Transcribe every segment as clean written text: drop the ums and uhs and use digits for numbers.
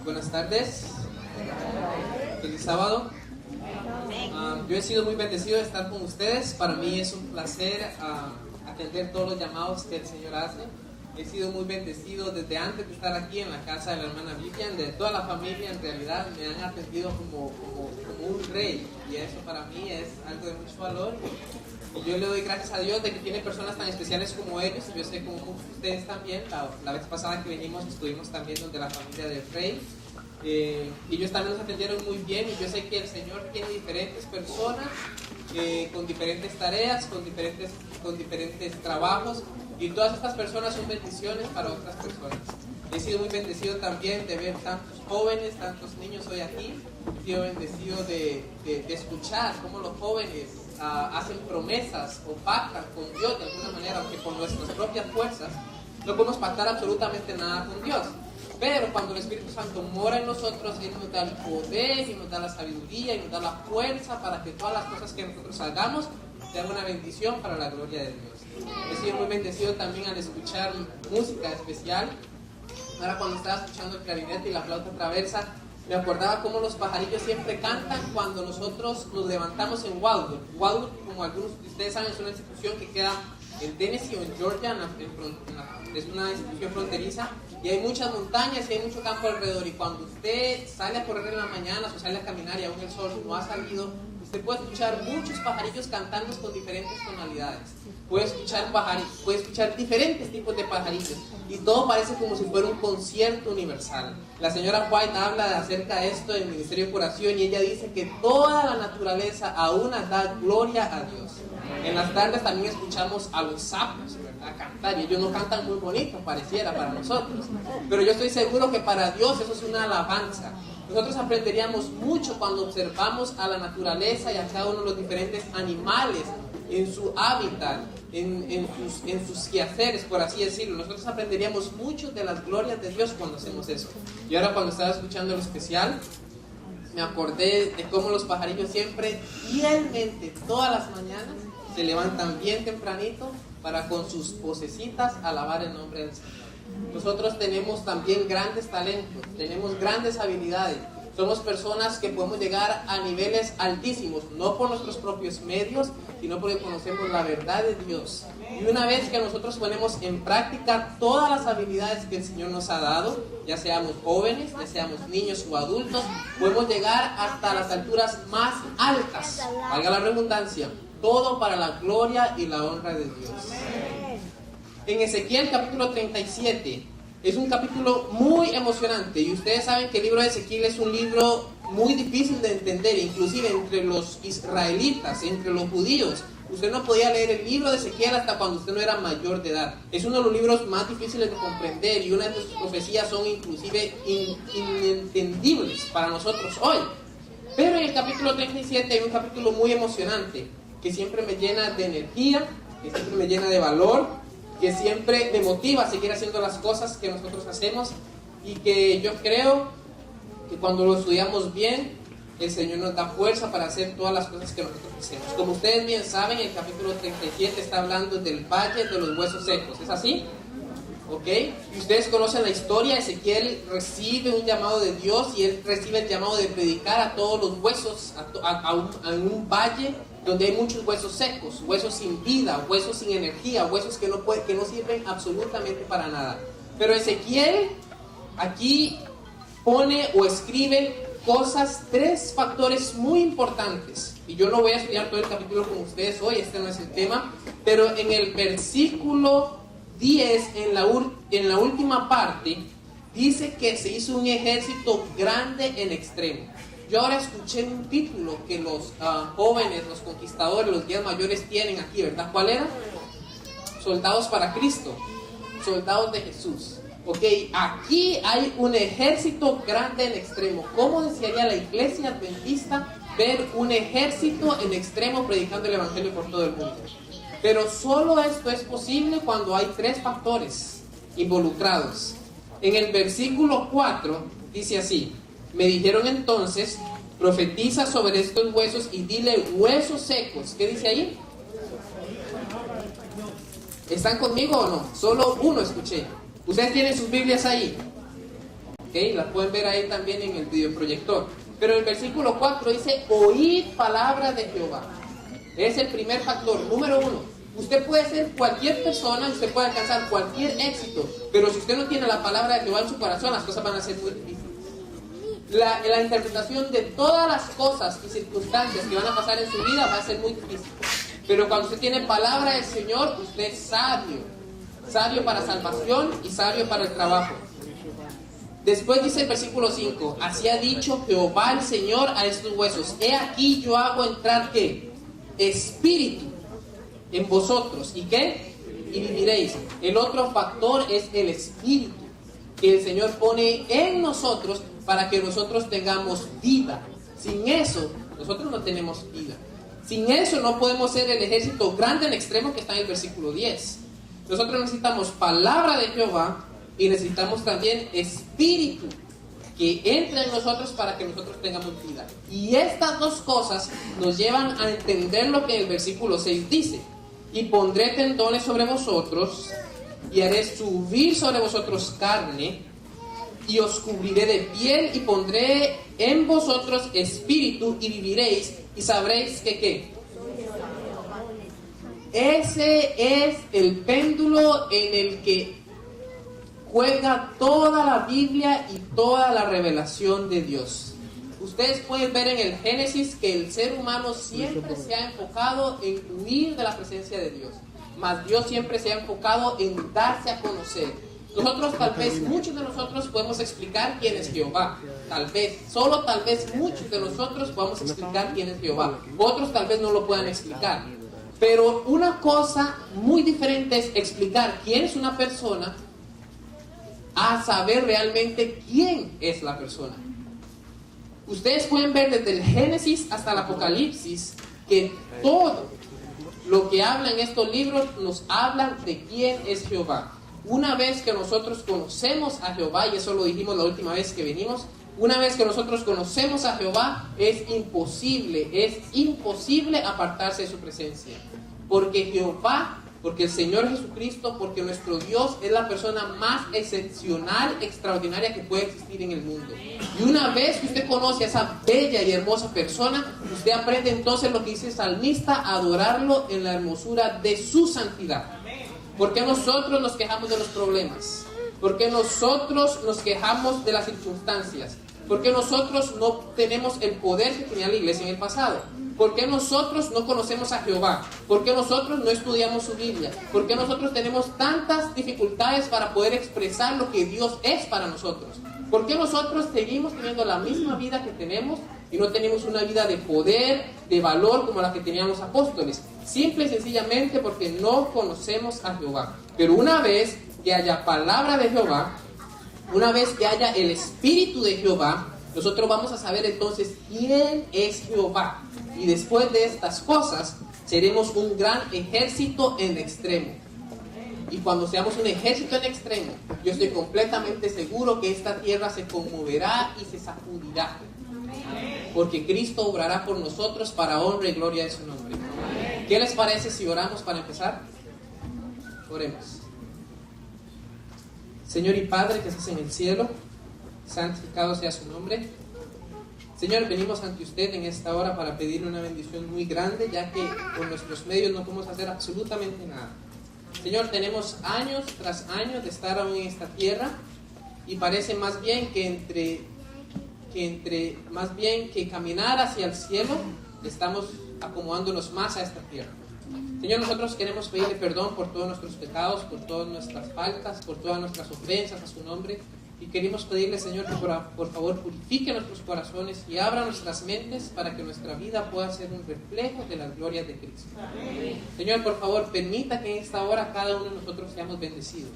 Buenas tardes. Feliz sábado. Yo he sido muy bendecido de estar con ustedes. Para mí es un placer atender todos los llamados que el Señor hace. He sido muy bendecido desde antes de estar aquí en la casa de la hermana Vivian, de toda la familia. En realidad me han atendido como un rey, y eso para mí es algo de mucho valor. Y yo le doy gracias a Dios de que tiene personas tan especiales como ellos, y yo sé como muchos de ustedes también. La vez pasada que venimos estuvimos también donde la familia del rey, y ellos también nos atendieron muy bien, y yo sé que el Señor tiene diferentes personas con diferentes tareas, con diferentes trabajos, y todas estas personas son bendiciones para otras personas. He sido muy bendecido también de ver tantos jóvenes, tantos niños hoy aquí. He sido bendecido de escuchar cómo los jóvenes hacen promesas o pactan con Dios de alguna manera, aunque con nuestras propias fuerzas no podemos pactar absolutamente nada con Dios. Pero cuando el Espíritu Santo mora en nosotros, Él nos da el poder y nos da la sabiduría y nos da la fuerza para que todas las cosas que nosotros hagamos sean una bendición para la gloria de Dios. He sido muy bendecido también al escuchar música especial. Ahora, cuando estaba escuchando el clarinete y la flauta traversa, me acordaba cómo los pajarillos siempre cantan cuando nosotros nos levantamos en Wildwood. Wildwood, como algunos de ustedes saben, es una institución que queda en Tennessee o en Georgia, es una institución fronteriza, y hay muchas montañas y hay mucho campo alrededor, y cuando usted sale a correr en la mañana o sale a caminar y aún el sol no ha salido, usted puede escuchar muchos pajarillos cantando con diferentes tonalidades. Puede escuchar diferentes tipos de pajarillos, y todo parece como si fuera un concierto universal. La señora White habla acerca de esto en el Ministerio de Curación, y ella dice que toda la naturaleza aún da gloria a Dios. En las tardes también escuchamos a los sapos, ¿verdad?, cantar, y ellos no cantan muy bonito, pareciera para nosotros, pero yo estoy seguro que para Dios eso es una alabanza. Nosotros aprenderíamos mucho cuando observamos a la naturaleza y a cada uno de los diferentes animales en su hábitat, en sus quehaceres, por así decirlo. Nosotros aprenderíamos mucho de las glorias de Dios cuando hacemos eso. Y ahora, cuando estaba escuchando lo especial, me acordé de cómo los pajarillos siempre, fielmente, todas las mañanas, se levantan bien tempranito para con sus vocecitas alabar el nombre del Señor. Nosotros tenemos también grandes talentos, tenemos grandes habilidades. Somos personas que podemos llegar a niveles altísimos, no por nuestros propios medios, sino porque conocemos la verdad de Dios. Y una vez que nosotros ponemos en práctica todas las habilidades que el Señor nos ha dado, ya seamos jóvenes, ya seamos niños o adultos, podemos llegar hasta las alturas más altas, valga la redundancia, todo para la gloria y la honra de Dios. En Ezequiel capítulo 37, es un capítulo muy emocionante, y ustedes saben que el libro de Ezequiel es un libro muy difícil de entender, inclusive entre los israelitas, entre los judíos. Usted no podía leer el libro de Ezequiel hasta cuando usted no era mayor de edad. Es uno de los libros más difíciles de comprender, y una de sus profecías son inclusive inentendibles para nosotros hoy. Pero en el capítulo 37 hay un capítulo muy emocionante, que siempre me llena de energía, que siempre me llena de valor, que siempre me motiva a seguir haciendo las cosas que nosotros hacemos, y que yo creo que cuando lo estudiamos bien, el Señor nos da fuerza para hacer todas las cosas que nosotros hacemos. Como ustedes bien saben, el capítulo 37 está hablando del valle de los huesos secos. ¿Es así? ¿Ok? Y ustedes conocen la historia. Ezequiel recibe un llamado de Dios, y él recibe el llamado de predicar a todos los huesos, a un valle donde hay muchos huesos secos, huesos sin vida, huesos sin energía, huesos que no sirven absolutamente para nada. Pero Ezequiel aquí pone o escribe tres factores muy importantes, y yo no voy a estudiar todo el capítulo con ustedes hoy, este no es el tema, pero en el versículo 10, en la última parte, dice que se hizo un ejército grande en extremo. Yo ahora escuché un título que los jóvenes, los conquistadores, los días mayores tienen aquí, ¿verdad? ¿Cuál era? Soldados para Cristo, soldados de Jesús. Ok, aquí hay un ejército grande en extremo. ¿Cómo desearía la iglesia adventista ver un ejército en extremo predicando el evangelio por todo el mundo? Pero solo esto es posible cuando hay tres factores involucrados. En el versículo 4 dice así: me dijeron entonces, profetiza sobre estos huesos y dile, huesos secos. ¿Qué dice ahí? ¿Están conmigo o no? Solo uno escuché. ¿Ustedes tienen sus Biblias ahí? ¿Ok? La pueden ver ahí también en el videoproyector. Pero el versículo 4 dice, oíd palabra de Jehová. Es el primer factor, número 1. Usted puede ser cualquier persona, usted puede alcanzar cualquier éxito, pero si usted no tiene la palabra de Jehová en su corazón, las cosas van a ser muy difíciles. La interpretación de todas las cosas y circunstancias que van a pasar en su vida va a ser muy difícil. Pero cuando usted tiene palabra del Señor, usted es sabio. Sabio para salvación y sabio para el trabajo. Después dice el versículo 5, así ha dicho Jehová el Señor a estos huesos, he aquí yo hago entrar, ¿qué? Espíritu en vosotros, ¿y qué? Y viviréis. El otro factor es el espíritu que el Señor pone en nosotros para que nosotros tengamos vida. Sin eso, nosotros no tenemos vida. Sin eso no podemos ser el ejército grande en extremo que está en el versículo 10. Nosotros necesitamos palabra de Jehová y necesitamos también espíritu que entre en nosotros para que nosotros tengamos vida. Y estas dos cosas nos llevan a entender lo que el versículo 6 dice. Y pondré tendones sobre vosotros, y haré subir sobre vosotros carne, y os cubriré de piel, y pondré en vosotros espíritu, y viviréis, y sabréis que ¿qué? Ese es el péndulo en el que juega toda la Biblia y toda la revelación de Dios. Ustedes pueden ver en el Génesis que el ser humano siempre se ha enfocado en huir de la presencia de Dios, mas Dios siempre se ha enfocado en darse a conocer. Nosotros tal vez, muchos de nosotros podemos explicar quién es Jehová, tal vez, solo tal vez muchos de nosotros podemos explicar quién es Jehová, otros tal vez no lo puedan explicar, pero una cosa muy diferente es explicar quién es una persona a saber realmente quién es la persona. Ustedes pueden ver desde el Génesis hasta el Apocalipsis que todo lo que habla en estos libros nos habla de quién es Jehová. Una vez que nosotros conocemos a Jehová, y eso lo dijimos la última vez que venimos, una vez que nosotros conocemos a Jehová, es imposible apartarse de su presencia. Porque Jehová, porque el Señor Jesucristo, porque nuestro Dios es la persona más excepcional, extraordinaria que puede existir en el mundo. Y una vez que usted conoce a esa bella y hermosa persona, usted aprende entonces lo que dice el salmista, a adorarlo en la hermosura de su santidad. ¿Por qué nosotros nos quejamos de los problemas? ¿Por qué nosotros nos quejamos de las circunstancias? ¿Por qué nosotros no tenemos el poder que tenía la iglesia en el pasado? ¿Por qué nosotros no conocemos a Jehová? ¿Por qué nosotros no estudiamos su Biblia? ¿Por qué nosotros tenemos tantas dificultades para poder expresar lo que Dios es para nosotros? ¿Por qué nosotros seguimos teniendo la misma vida que tenemos y no tenemos una vida de poder, de valor como la que tenían los apóstoles? Simple y sencillamente porque no conocemos a Jehová. Pero una vez que haya palabra de Jehová, una vez que haya el Espíritu de Jehová, nosotros vamos a saber entonces quién es Jehová. Y después de estas cosas, seremos un gran ejército en extremo. Y cuando seamos un ejército en extremo, yo estoy completamente seguro que esta tierra se conmoverá y se sacudirá. Porque Cristo obrará por nosotros para honra y gloria de su nombre. ¿Qué les parece si oramos para empezar? Oremos. Señor y Padre que estás en el cielo, santificado sea su nombre. Señor, venimos ante usted en esta hora para pedirle una bendición muy grande, ya que con nuestros medios no podemos hacer absolutamente nada. Señor, tenemos años tras años de estar aún en esta tierra y parece más bien que caminar hacia el cielo, estamos acomodándonos más a esta tierra. Señor, nosotros queremos pedirle perdón por todos nuestros pecados, por todas nuestras faltas, por todas nuestras ofensas a su nombre. Y queremos pedirle, Señor, que por favor purifique nuestros corazones y abra nuestras mentes para que nuestra vida pueda ser un reflejo de las glorias de Cristo. Amén. Señor, por favor, permita que en esta hora cada uno de nosotros seamos bendecidos.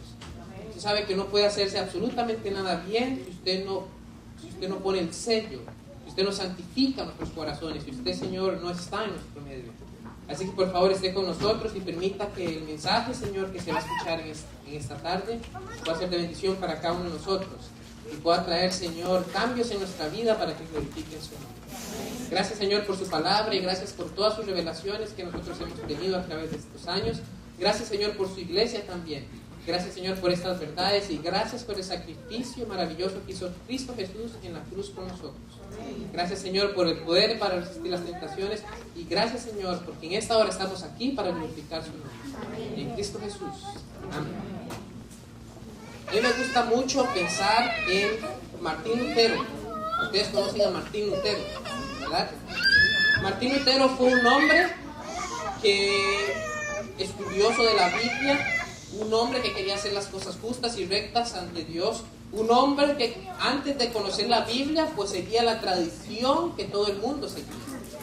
Usted sabe que no puede hacerse absolutamente nada bien si usted no pone el sello, si usted no santifica nuestros corazones, si usted, Señor, no está en nuestro medio. Así que por favor esté con nosotros y permita que el mensaje, Señor, que se va a escuchar en esta tarde pueda ser de bendición para cada uno de nosotros y pueda traer, Señor, cambios en nuestra vida para que glorifiquen su nombre. Gracias, Señor, por su palabra y gracias por todas sus revelaciones que nosotros hemos tenido a través de estos años. Gracias, Señor, por su iglesia también. Gracias, Señor, por estas verdades y gracias por el sacrificio maravilloso que hizo Cristo Jesús en la cruz por nosotros. Gracias, Señor, por el poder para resistir las tentaciones y gracias, Señor, porque en esta hora estamos aquí para glorificar su nombre. En Cristo Jesús. Amén. A mí me gusta mucho pensar en Martín Lutero. Ustedes conocen a Martín Lutero, ¿verdad? Martín Lutero fue un hombre estudioso de la Biblia, un hombre que quería hacer las cosas justas y rectas ante Dios, un hombre que antes de conocer la Biblia pues seguía la tradición que todo el mundo seguía,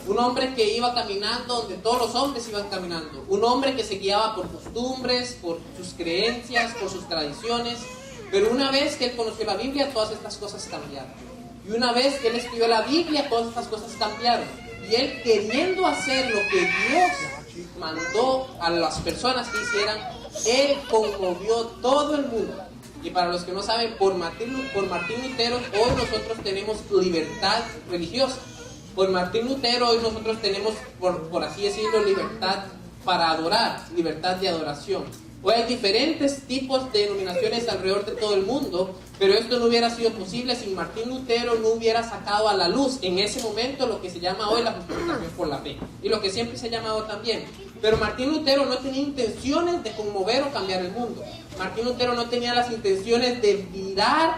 un hombre que iba caminando donde todos los hombres iban caminando, un hombre que se guiaba por costumbres, por sus creencias, por sus tradiciones, pero una vez que él conoció la Biblia todas estas cosas cambiaron, y una vez que él estudió la Biblia todas estas cosas cambiaron, y él queriendo hacer lo que Dios mandó a las personas que hicieran, él conmovió todo el mundo. Y para los que no saben, por Martín Lutero hoy nosotros tenemos libertad religiosa. Por Martín Lutero hoy nosotros tenemos, por así decirlo, libertad para adorar, libertad de adoración. Hoy hay diferentes tipos de denominaciones alrededor de todo el mundo, pero esto no hubiera sido posible si Martín Lutero no hubiera sacado a la luz en ese momento lo que se llama hoy la justificación por la fe, y lo que siempre se ha llamado también. Pero Martín Lutero no tenía intenciones de conmover o cambiar el mundo. Martín Lutero no tenía las intenciones de virar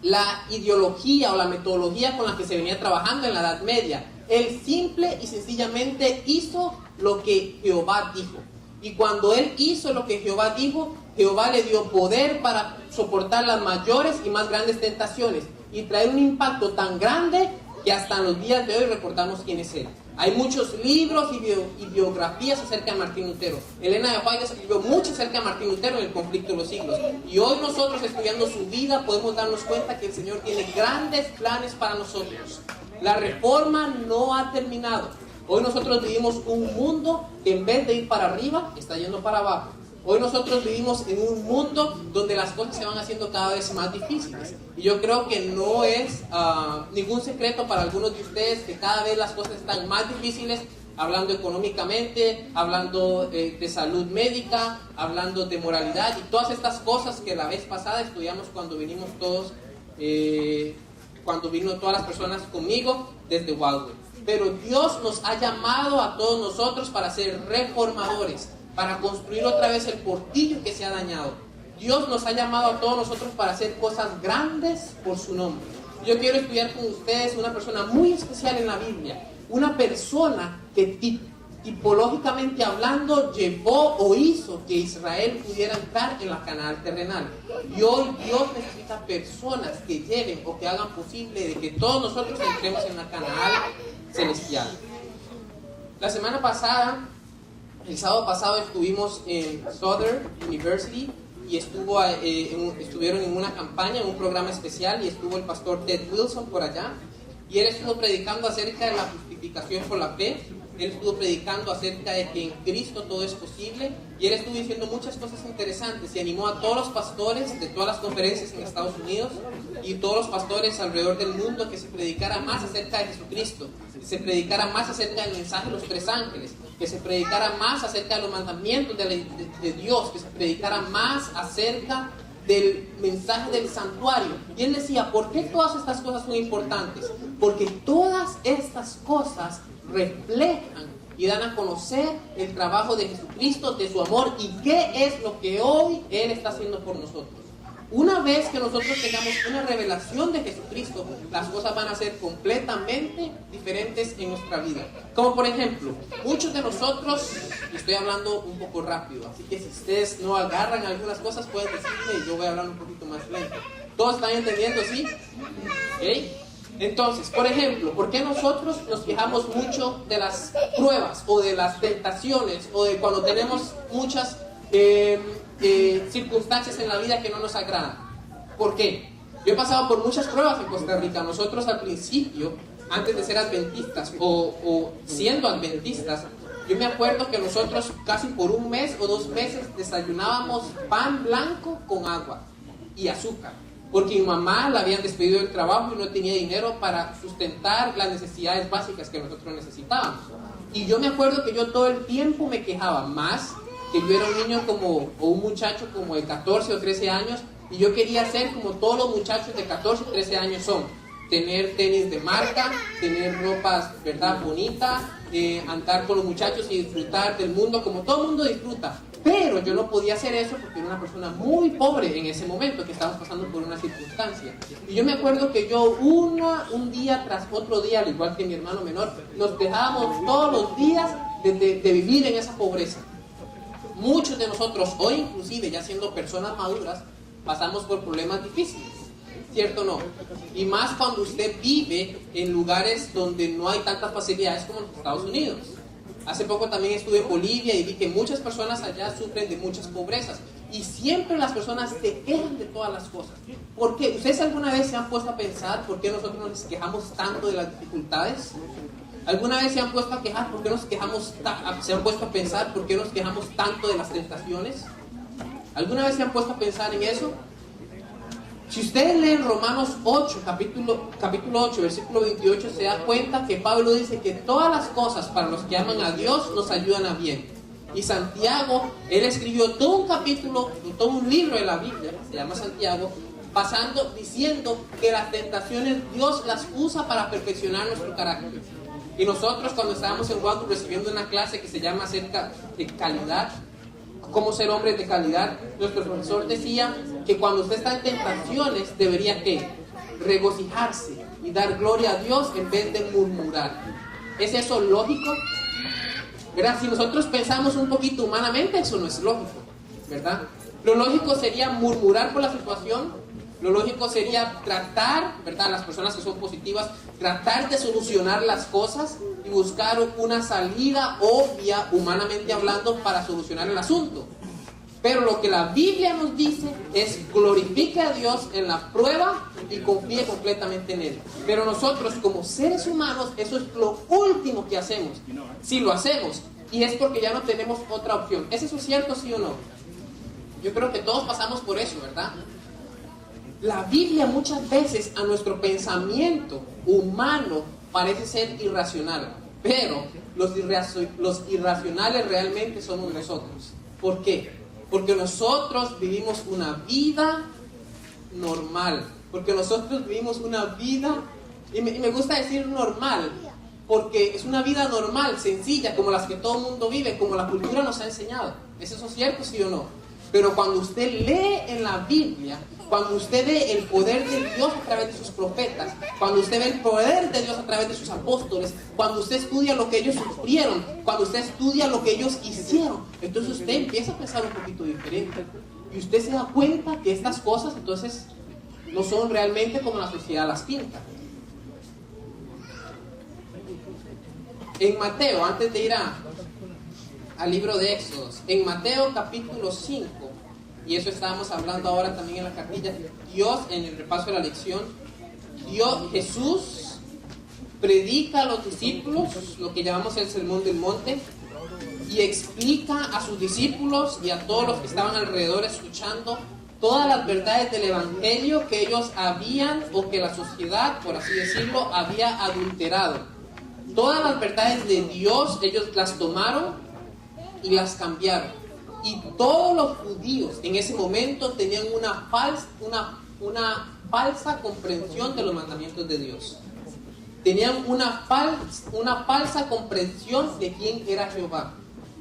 la ideología o la metodología con la que se venía trabajando en la Edad Media. Él simple y sencillamente hizo lo que Jehová dijo. Y cuando él hizo lo que Jehová dijo, Jehová le dio poder para soportar las mayores y más grandes tentaciones y traer un impacto tan grande que hasta en los días de hoy recordamos quién es él. Hay muchos libros y biografías acerca de Martín Lutero. Elena de White escribió mucho acerca de Martín Lutero en el conflicto de los siglos. Y hoy nosotros, estudiando su vida, podemos darnos cuenta que el Señor tiene grandes planes para nosotros. La reforma no ha terminado. Hoy nosotros vivimos un mundo que en vez de ir para arriba, está yendo para abajo. Hoy nosotros vivimos en un mundo donde las cosas se van haciendo cada vez más difíciles. Y yo creo que no es ningún secreto para algunos de ustedes que cada vez las cosas están más difíciles, hablando económicamente, hablando de salud médica, hablando de moralidad y todas estas cosas que la vez pasada estudiamos cuando vinimos todos, cuando vino todas las personas conmigo desde Wildwood. Pero Dios nos ha llamado a todos nosotros para ser reformadores, para construir otra vez el portillo que se ha dañado. Dios nos ha llamado a todos nosotros para hacer cosas grandes por su nombre. Yo quiero estudiar con ustedes una persona muy especial en la Biblia, una persona que tipológicamente hablando llevó o hizo que Israel pudiera entrar en la Canaán terrenal. Y hoy Dios necesita personas que lleven o que hagan posible de que todos nosotros entremos en la Canaán celestial. La semana pasada, el sábado pasado, estuvimos en Southern University y estuvieron en una campaña, en un programa especial, y estuvo el pastor Ted Wilson por allá, y él estuvo predicando acerca de la justificación por la fe. Él estuvo predicando acerca de que en Cristo todo es posible, y él estuvo diciendo muchas cosas interesantes y animó a todos los pastores de todas las conferencias en Estados Unidos y todos los pastores alrededor del mundo que se predicara más acerca de Jesucristo, que se predicara más acerca del mensaje de los tres ángeles, que se predicara más acerca de los mandamientos de Dios, que se predicara más acerca del mensaje del santuario. Y él decía, ¿por qué todas estas cosas son importantes? Porque todas estas cosas reflejan y dan a conocer el trabajo de Jesucristo, de su amor, y qué es lo que hoy Él está haciendo por nosotros. Una vez que nosotros tengamos una revelación de Jesucristo, las cosas van a ser completamente diferentes en nuestra vida. Como por ejemplo, muchos de nosotros, y estoy hablando un poco rápido, así que si ustedes no agarran algunas cosas, pueden decirme y yo voy a hablar un poquito más lento. ¿Todos están entendiendo, sí? ¿Okay? Entonces, por ejemplo, ¿por qué nosotros nos quejamos mucho de las pruebas o de las tentaciones o de cuando tenemos muchas circunstancias en la vida que no nos agradan? ¿Por qué? Yo he pasado por muchas pruebas en Costa Rica. Nosotros al principio, antes de ser adventistas o siendo adventistas, yo me acuerdo que nosotros casi por un mes o 2 meses desayunábamos pan blanco con agua y azúcar, porque mi mamá la habían despedido del trabajo y no tenía dinero para sustentar las necesidades básicas que nosotros necesitábamos. Y yo me acuerdo que yo todo el tiempo me quejaba más que yo era un niño o un muchacho como de 14 o 13 años, y yo quería ser como todos los muchachos de 14 o 13 años son. Tener tenis de marca, tener ropas, ¿verdad?, bonitas, andar con los muchachos y disfrutar del mundo como todo el mundo disfruta. Pero yo no podía hacer eso porque era una persona muy pobre en ese momento, que estábamos pasando por una circunstancia. Y yo me acuerdo que yo un día tras otro día, al igual que mi hermano menor, nos dejábamos todos los días de vivir en esa pobreza. Muchos de nosotros, hoy inclusive ya siendo personas maduras, pasamos por problemas difíciles, ¿cierto o no? Y más cuando usted vive en lugares donde no hay tantas facilidades como en los Estados Unidos. Hace poco también estuve en Bolivia y vi que muchas personas allá sufren de muchas pobrezas. Y siempre las personas se quejan de todas las cosas. ¿Por qué? ¿Ustedes alguna vez se han puesto a pensar por qué nosotros nos quejamos tanto de las dificultades? ¿Alguna vez se han puesto a quejar por qué nos quejamos, se han puesto a pensar por qué nos quejamos tanto de las tentaciones? ¿Alguna vez se han puesto a pensar en eso? Si ustedes leen Romanos 8, capítulo 8, versículo 28, se da cuenta que Pablo dice que todas las cosas para los que aman a Dios nos ayudan a bien. Y Santiago, él escribió todo un capítulo, todo un libro de la Biblia, se llama Santiago, diciendo que las tentaciones Dios las usa para perfeccionar nuestro carácter. Y nosotros cuando estábamos en Guadalupe recibiendo una clase que se llama acerca de calidad, cómo ser hombres de calidad, nuestro profesor decía que cuando usted está en tentaciones debería ¿qué? Regocijarse y dar gloria a Dios en vez de murmurar. ¿Es eso lógico? ¿Verdad? Si nosotros pensamos un poquito humanamente, eso no es lógico, ¿verdad? Lo lógico sería murmurar por la situación. Lo lógico sería tratar, ¿verdad?, las personas que son positivas, tratar de solucionar las cosas y buscar una salida obvia, humanamente hablando, para solucionar el asunto. Pero lo que la Biblia nos dice es glorifique a Dios en la prueba y confíe completamente en Él. Pero nosotros como seres humanos, eso es lo último que hacemos. Si lo hacemos, y es porque ya no tenemos otra opción. ¿Es eso cierto, sí o no? Yo creo que todos pasamos por eso, ¿verdad? La Biblia muchas veces a nuestro pensamiento humano parece ser irracional, pero los irracionales realmente somos nosotros. ¿Por qué? Porque nosotros vivimos una vida normal, porque nosotros vivimos una vida, y me gusta decir normal, porque es una vida normal, sencilla, como las que todo el mundo vive, como la cultura nos ha enseñado. ¿Es eso cierto, sí o no? Pero cuando usted lee en la Biblia, cuando usted ve el poder de Dios a través de sus profetas, cuando usted ve el poder de Dios a través de sus apóstoles, cuando usted estudia lo que ellos sufrieron, cuando usted estudia lo que ellos hicieron, entonces usted empieza a pensar un poquito diferente. Y usted se da cuenta que estas cosas entonces no son realmente como la sociedad las pinta. En Mateo, antes de ir al libro de Éxodos, en Mateo capítulo 5, y eso estábamos hablando ahora también en la cartilla, Dios, en el repaso de la lección, Jesús predica a los discípulos lo que llamamos el Sermón del Monte y explica a sus discípulos y a todos los que estaban alrededor escuchando todas las verdades del Evangelio que ellos habían, o que la sociedad, por así decirlo, había adulterado. Todas las verdades de Dios ellos las tomaron y las cambiaron. Y todos los judíos en ese momento tenían una falsa comprensión de los mandamientos de Dios. Tenían una falsa comprensión de quién era Jehová.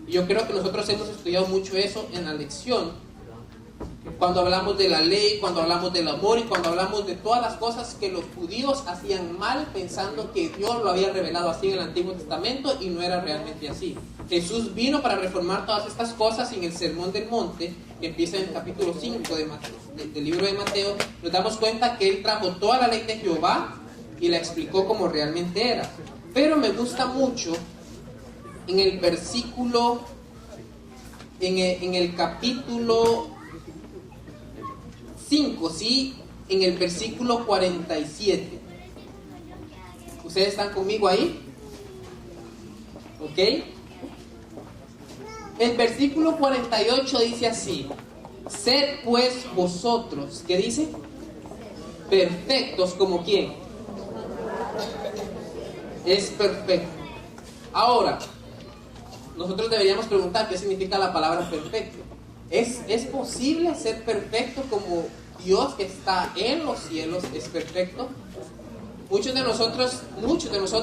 Y yo creo que nosotros hemos estudiado mucho eso en la lección, cuando hablamos de la ley, cuando hablamos del amor y cuando hablamos de todas las cosas que los judíos hacían mal, pensando que Dios lo había revelado así en el Antiguo Testamento y no era realmente así. Jesús vino para reformar todas estas cosas, y en el Sermón del Monte, que empieza en el capítulo 5 del libro de Mateo, nos damos cuenta que Él trajo toda la ley de Jehová y la explicó como realmente era. Pero me gusta mucho en el versículo, en el capítulo 5, ¿sí? En el versículo 47. ¿Ustedes están conmigo ahí? ¿Ok? El versículo 48 dice así: sed pues vosotros, ¿qué dice? Perfectos como ¿quién? Es perfecto. Ahora, nosotros deberíamos preguntar qué significa la palabra perfecto. ¿Es posible ser perfecto como Dios que está en los cielos es perfecto? Muchos de nosotros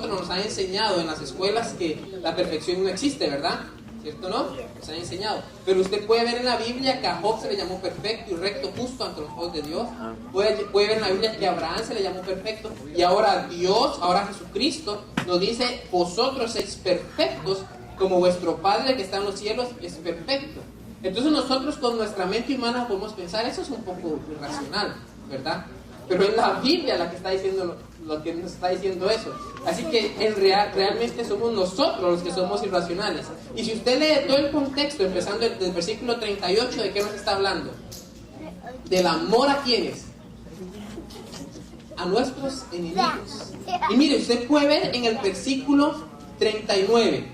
nos han enseñado en las escuelas que la perfección no existe, ¿verdad? ¿Cierto, no? Nos han enseñado. Pero usted puede ver en la Biblia que a Job se le llamó perfecto y recto, justo ante los ojos de Dios. Puede ver en la Biblia que a Abraham se le llamó perfecto. Y ahora Dios, ahora Jesucristo, nos dice: vosotros sois perfectos como vuestro Padre que está en los cielos es perfecto. Entonces nosotros con nuestra mente humana podemos pensar, eso es un poco irracional, ¿verdad? Pero es la Biblia la que está diciendo lo que nos está diciendo eso. Así que realmente somos nosotros los que somos irracionales. Y si usted lee todo el contexto, empezando desde el versículo 38, ¿de qué nos está hablando? Del amor a quienes, a nuestros enemigos. Y mire, usted puede ver en el versículo 39,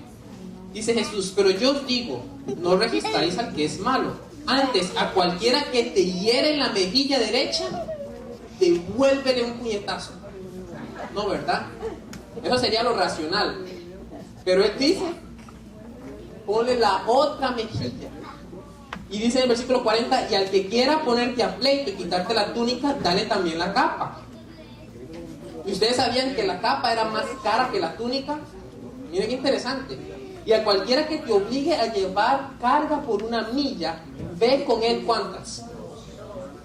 dice Jesús: pero yo os digo, no registráis al que es malo, antes a cualquiera que te hiere en la mejilla derecha, devuélvele un puñetazo. No, ¿verdad? Eso sería lo racional. Pero él dice: ponle la otra mejilla. Y dice en el versículo 40: y al que quiera ponerte a pleito y quitarte la túnica, dale también la capa. ¿Y ustedes sabían que la capa era más cara que la túnica? Miren qué interesante. Y a cualquiera que te obligue a llevar carga por una milla, ve con él ¿cuántas?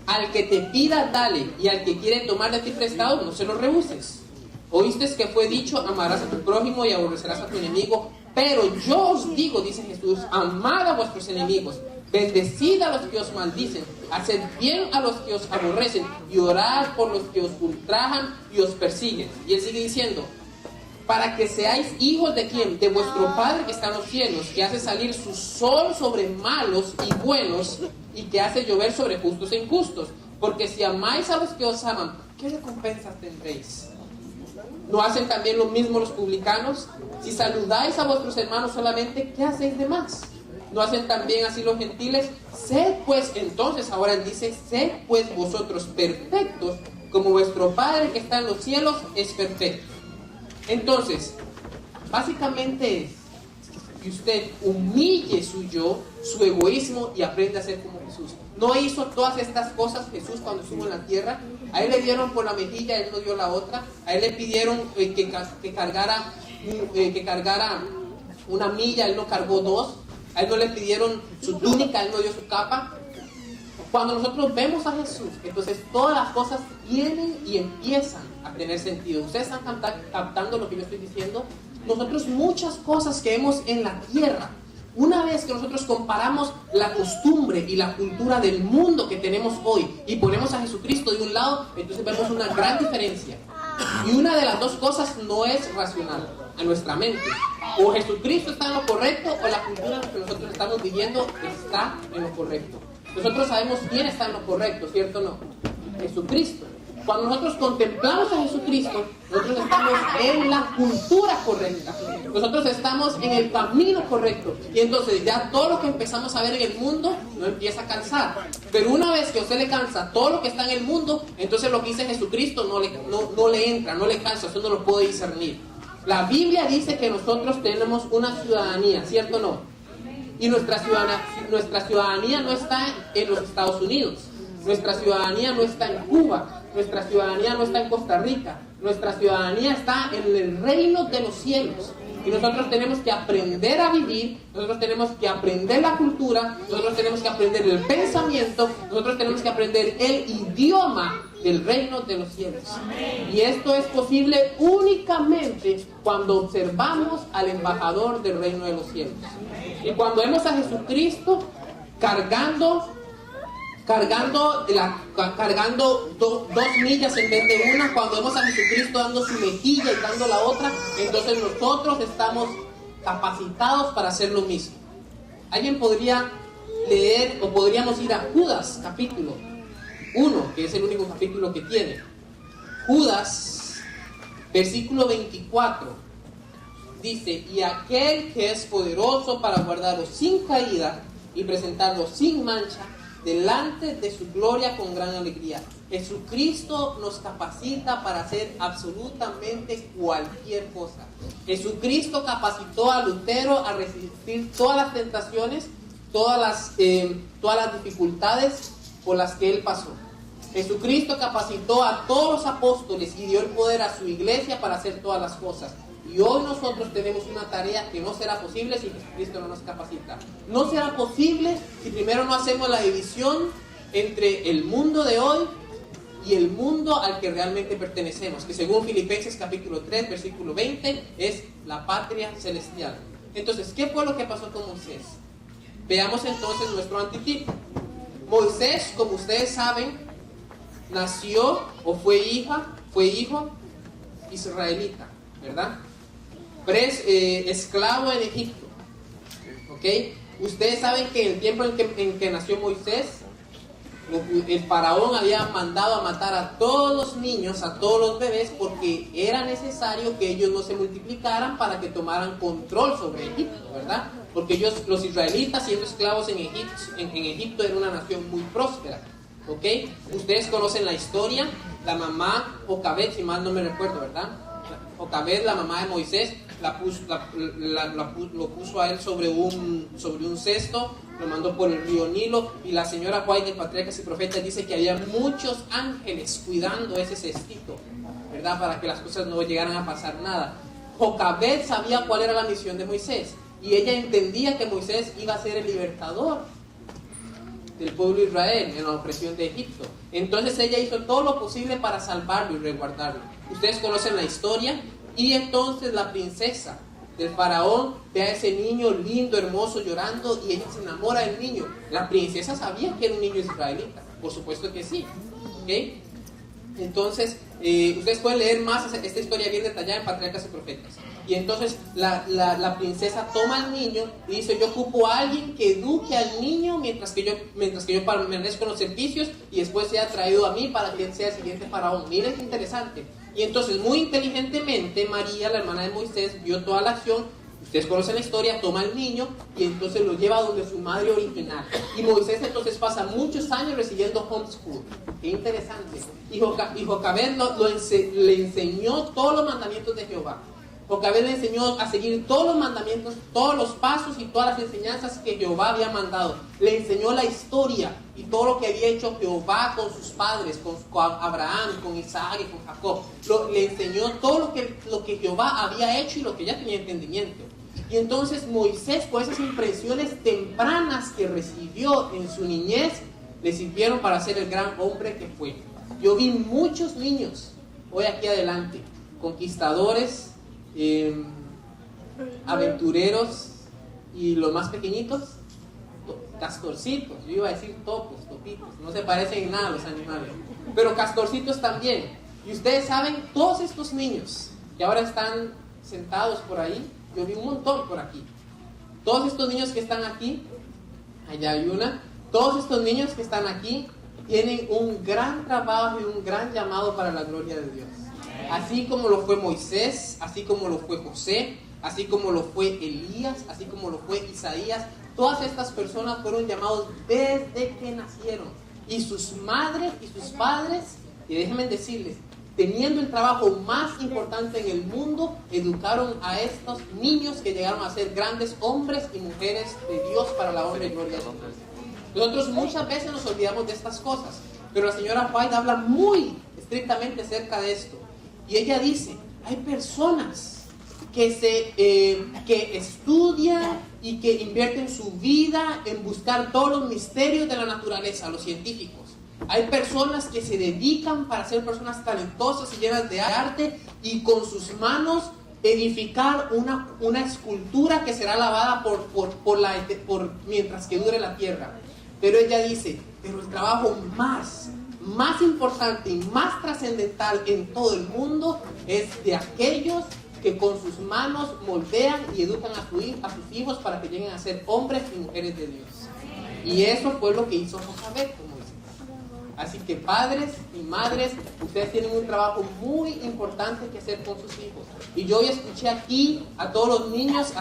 Al que te pida, dale, y al que quiere tomar de ti prestado, no se lo rehuses. Oíste que fue dicho: amarás a tu prójimo y aborrecerás a tu enemigo. Pero yo os digo, dice Jesús, amad a vuestros enemigos, bendecid a los que os maldicen, haced bien a los que os aborrecen, y orad por los que os ultrajan y os persiguen. Y él sigue diciendo: para que seáis hijos de ¿quién? De vuestro Padre que está en los cielos, que hace salir su sol sobre malos y buenos, y que hace llover sobre justos e injustos. Porque si amáis a los que os aman, ¿qué recompensas tendréis? ¿No hacen también lo mismo los publicanos? Si saludáis a vuestros hermanos solamente, ¿qué hacéis de más? ¿No hacen también así los gentiles? Sed pues, entonces ahora él dice: sed pues vosotros perfectos, como vuestro Padre que está en los cielos es perfecto. Entonces, básicamente es que usted humille su yo, su egoísmo, y aprenda a ser como Jesús. No hizo todas estas cosas Jesús cuando estuvo en la tierra. A él le dieron por la mejilla, él no dio la otra. A él le pidieron que cargara una milla, él no cargó dos. A él no le pidieron su túnica, él no dio su capa. Cuando nosotros vemos a Jesús, entonces todas las cosas vienen y empiezan a tener sentido. Ustedes están captando lo que yo estoy diciendo. Nosotros muchas cosas que vemos en la tierra, una vez que nosotros comparamos la costumbre y la cultura del mundo que tenemos hoy y ponemos a Jesucristo de un lado, entonces vemos una gran diferencia. Y una de las dos cosas no es racional a nuestra mente. O Jesucristo está en lo correcto, o la cultura en la que nosotros estamos viviendo está en lo correcto. Nosotros sabemos quién está en lo correcto, ¿cierto o no? Jesucristo. Cuando nosotros contemplamos a Jesucristo, nosotros estamos en la cultura correcta. Nosotros estamos en el camino correcto. Y entonces ya todo lo que empezamos a ver en el mundo no empieza a cansar. Pero una vez que a usted le cansa todo lo que está en el mundo, entonces lo que dice Jesucristo no le entra, no le cansa, usted no lo puede discernir. La Biblia dice que nosotros tenemos una ciudadanía, ¿cierto o no? Y nuestra ciudadanía no está en los Estados Unidos. Nuestra ciudadanía no está en Cuba. Nuestra ciudadanía no está en Costa Rica. Nuestra ciudadanía está en el reino de los cielos. Y nosotros tenemos que aprender a vivir, nosotros tenemos que aprender la cultura, nosotros tenemos que aprender el pensamiento, nosotros tenemos que aprender el idioma del reino de los cielos. Y esto es posible únicamente cuando observamos al embajador del reino de los cielos. Y cuando vemos a Jesucristo cargando 2 millas en vez de una, cuando vemos a Jesucristo dando su mejilla y dando la otra, entonces nosotros estamos capacitados para hacer lo mismo. Alguien podría leer, o podríamos ir a Judas capítulo 1, que es el único capítulo que tiene. Judas, versículo 24, dice: y aquel que es poderoso para guardarlo sin caída y presentarlo sin mancha delante de su gloria con gran alegría. Jesucristo nos capacita para hacer absolutamente cualquier cosa. Jesucristo capacitó a Lutero a resistir todas las tentaciones, todas las dificultades por las que él pasó. Jesucristo capacitó a todos los apóstoles y dio el poder a su iglesia para hacer todas las cosas. Y hoy nosotros tenemos una tarea que no será posible si Jesucristo no nos capacita. No será posible si primero no hacemos la división entre el mundo de hoy y el mundo al que realmente pertenecemos, que según Filipenses capítulo 3, versículo 20, es la patria celestial. Entonces, ¿qué fue lo que pasó con Moisés? Veamos entonces nuestro antitipo. Moisés, como ustedes saben, nació o fue hijo israelita, ¿verdad? Esclavo en Egipto. ¿Ok? Ustedes saben que en el tiempo en que nació Moisés, el faraón había mandado a matar a todos los niños, a todos los bebés, porque era necesario que ellos no se multiplicaran para que tomaran control sobre Egipto, ¿verdad? Porque ellos, los israelitas, siendo esclavos en Egipto, era una nación muy próspera. ¿Ok? Ustedes conocen la historia. La mamá, Jocabed, si mal no me recuerdo, ¿verdad? Jocabed, la mamá de Moisés, lo puso a él sobre un cesto, lo mandó por el río Nilo, y la señora White de Patriarcas y Profetas dice que había muchos ángeles cuidando ese cestito, ¿verdad? Para que las cosas no llegaran a pasar nada. Jocabed sabía cuál era la misión de Moisés, y ella entendía que Moisés iba a ser el libertador del pueblo de Israel en la opresión de Egipto. Entonces ella hizo todo lo posible para salvarlo y resguardarlo. Ustedes conocen la historia. Y entonces la princesa del faraón ve a ese niño lindo, hermoso, llorando, y ella se enamora del niño. La princesa sabía que era un niño israelita, por supuesto que sí. ¿Okay? Entonces, ustedes pueden leer más esta historia bien detallada en Patriarcas y Profetas. Y entonces la princesa toma al niño y dice: yo ocupo a alguien que eduque al niño mientras que yo permanezco en los servicios, y después sea traído a mí para que él sea el siguiente faraón. Miren qué interesante. Y entonces, muy inteligentemente, María, la hermana de Moisés, vio toda la acción. Ustedes conocen la historia, toma al niño y entonces lo lleva donde su madre original. Y Moisés entonces pasa muchos años recibiendo homeschool. Qué interesante. Y Jocabed le enseñó todos los mandamientos de Jehová. Jocabed le enseñó a seguir todos los mandamientos, todos los pasos y todas las enseñanzas que Jehová había mandado. Le enseñó la historia y todo lo que había hecho Jehová con sus padres, con Abraham, con Isaac y con Jacob. Le enseñó todo lo que Jehová había hecho y lo que ya tenía entendimiento. Y entonces Moisés, con esas impresiones tempranas que recibió en su niñez, le sirvieron para ser el gran hombre que fue. Yo vi muchos niños hoy aquí adelante, conquistadores, aventureros, y los más pequeñitos, castorcitos. Yo iba a decir topos, topitos, no se parecen en nada a los animales, pero castorcitos también. Y ustedes saben, todos estos niños que ahora están sentados por ahí, yo vi un montón por aquí. Todos estos niños que están aquí, allá hay una, todos estos niños que están aquí tienen un gran trabajo y un gran llamado para la gloria de Dios. Así como lo fue Moisés, así como lo fue José, así como lo fue Elías, así como lo fue Isaías. Todas estas personas fueron llamados desde que nacieron. Y sus madres y sus padres, y déjenme decirles, teniendo el trabajo más importante en el mundo, educaron a estos niños que llegaron a ser grandes hombres y mujeres de Dios para la honra y gloria de Dios. Nosotros muchas veces nos olvidamos de estas cosas, pero la señora White habla muy estrictamente acerca de esto. Y ella dice, hay personas que estudian y que invierten su vida en buscar todos los misterios de la naturaleza, los científicos. Hay personas que se dedican para ser personas talentosas y llenas de arte, y con sus manos edificar una escultura que será lavada por mientras que dure la tierra. Pero ella dice, pero el trabajo más importante y más trascendental en todo el mundo es de aquellos que con sus manos moldean y educan a sus hijos para que lleguen a ser hombres y mujeres de Dios. Y eso fue lo que hizo Jocabed con Moisés. Así que padres y madres, ustedes tienen un trabajo muy importante que hacer con sus hijos. Y yo hoy escuché aquí a todos los niños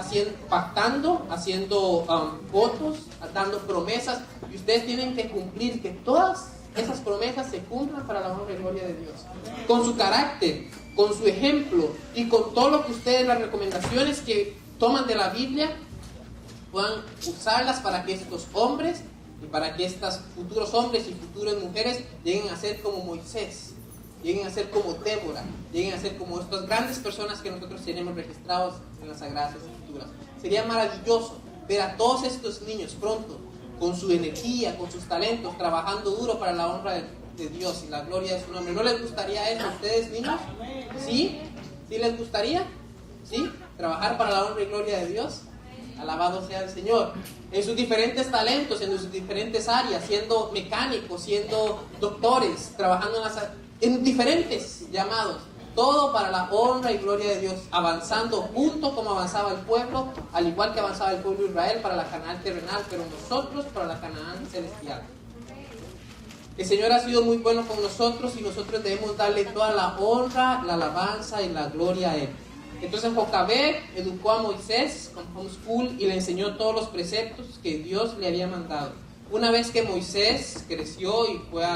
pactando, haciendo votos, dando promesas, y ustedes tienen que cumplir que todas esas promesas se cumplan para la honra y gloria de Dios. Con su carácter, con su ejemplo y con todo lo que ustedes, las recomendaciones que toman de la Biblia, puedan usarlas para que estos hombres y para que estos futuros hombres y futuras mujeres lleguen a ser como Moisés, lleguen a ser como Débora, lleguen a ser como estas grandes personas que nosotros tenemos registrados en las Sagradas Escrituras. Sería maravilloso ver a todos estos niños pronto, con su energía, con sus talentos, trabajando duro para la honra de Dios y la gloria de su nombre. ¿No les gustaría eso a ustedes, niños? ¿Sí? ¿Sí les gustaría? ¿Sí? ¿Trabajar para la honra y gloria de Dios? Alabado sea el Señor. En sus diferentes talentos, en sus diferentes áreas, siendo mecánicos, siendo doctores, trabajando en diferentes llamados. Todo para la honra y gloria de Dios, avanzando junto como avanzaba el pueblo, al igual que avanzaba el pueblo de Israel para la Canaán terrenal, pero nosotros para la Canaán celestial. El Señor ha sido muy bueno con nosotros y nosotros debemos darle toda la honra, la alabanza y la gloria a Él. Entonces Jocabed educó a Moisés con homeschool y le enseñó todos los preceptos que Dios le había mandado. Una vez que Moisés creció y fue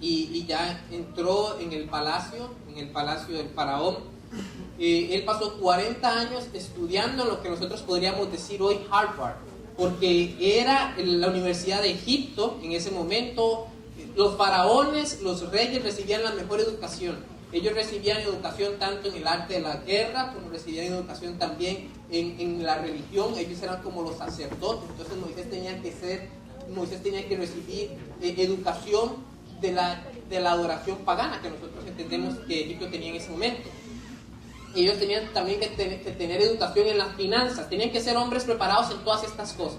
y ya entró en el palacio del faraón, él pasó 40 años estudiando lo que nosotros podríamos decir hoy Harvard, porque era la Universidad de Egipto en ese momento. Los faraones, los reyes recibían la mejor educación. Ellos recibían educación tanto en el arte de la guerra, como recibían educación también en la religión. Ellos eran como los sacerdotes. Entonces Moisés tenía que recibir educación de la adoración pagana que nosotros entendemos que Egipto tenía en ese momento. Ellos tenían también que tener educación en las finanzas. Tenían que ser hombres preparados en todas estas cosas.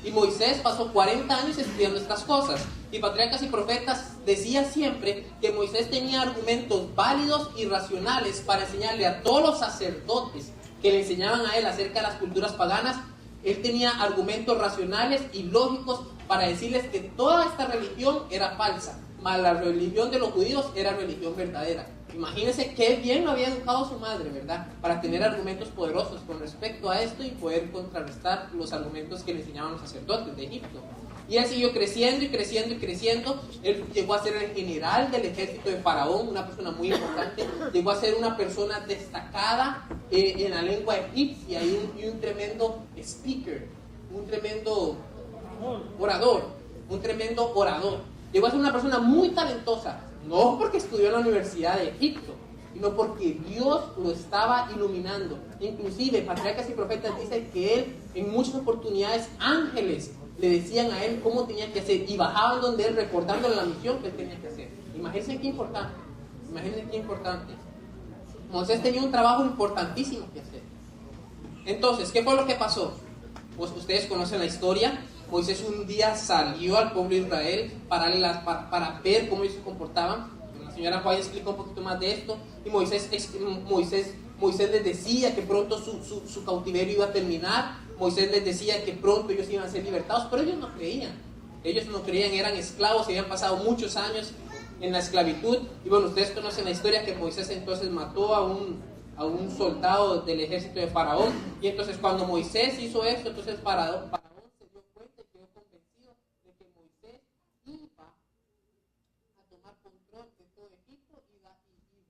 Y Moisés pasó 40 años estudiando estas cosas. Y Patriarcas y Profetas decía siempre que Moisés tenía argumentos válidos y racionales para enseñarle a todos los sacerdotes que le enseñaban a él acerca de las culturas paganas. Él tenía argumentos racionales y lógicos para decirles que toda esta religión era falsa, mas la religión de los judíos era religión verdadera. Imagínense qué bien lo había educado su madre, ¿verdad? Para tener argumentos poderosos con respecto a esto y poder contrarrestar los argumentos que le enseñaban los sacerdotes de Egipto. Y él siguió creciendo y creciendo y creciendo. Él llegó a ser el general del ejército de Faraón, una persona muy importante. Llegó a ser una persona destacada en la lengua egipcia y un tremendo speaker, un tremendo orador. Llegó a ser una persona muy talentosa, no porque estudió en la Universidad de Egipto, sino porque Dios lo estaba iluminando. Inclusive, Patriarcas y Profetas dicen que él, en muchas oportunidades, ángeles le decían a él cómo tenía que hacer y bajaban donde él recordándole la misión que él tenía que hacer. Imagínense qué importante. Moisés tenía un trabajo importantísimo que hacer. Entonces, ¿qué fue lo que pasó? Pues ustedes conocen la historia. Moisés un día salió al pueblo de Israel para ver cómo ellos se comportaban. La señora Juárez explicó un poquito más de esto. Y Moisés les decía que pronto su cautiverio iba a terminar. Moisés les decía que pronto ellos iban a ser libertados, pero ellos no creían. Eran esclavos y habían pasado muchos años en la esclavitud. Y bueno, ustedes conocen la historia que Moisés entonces mató a un soldado del ejército de Faraón. Y entonces cuando Moisés hizo eso, entonces Faraón se dio cuenta y quedó convencido de que Moisés iba a tomar control de todo Egipto y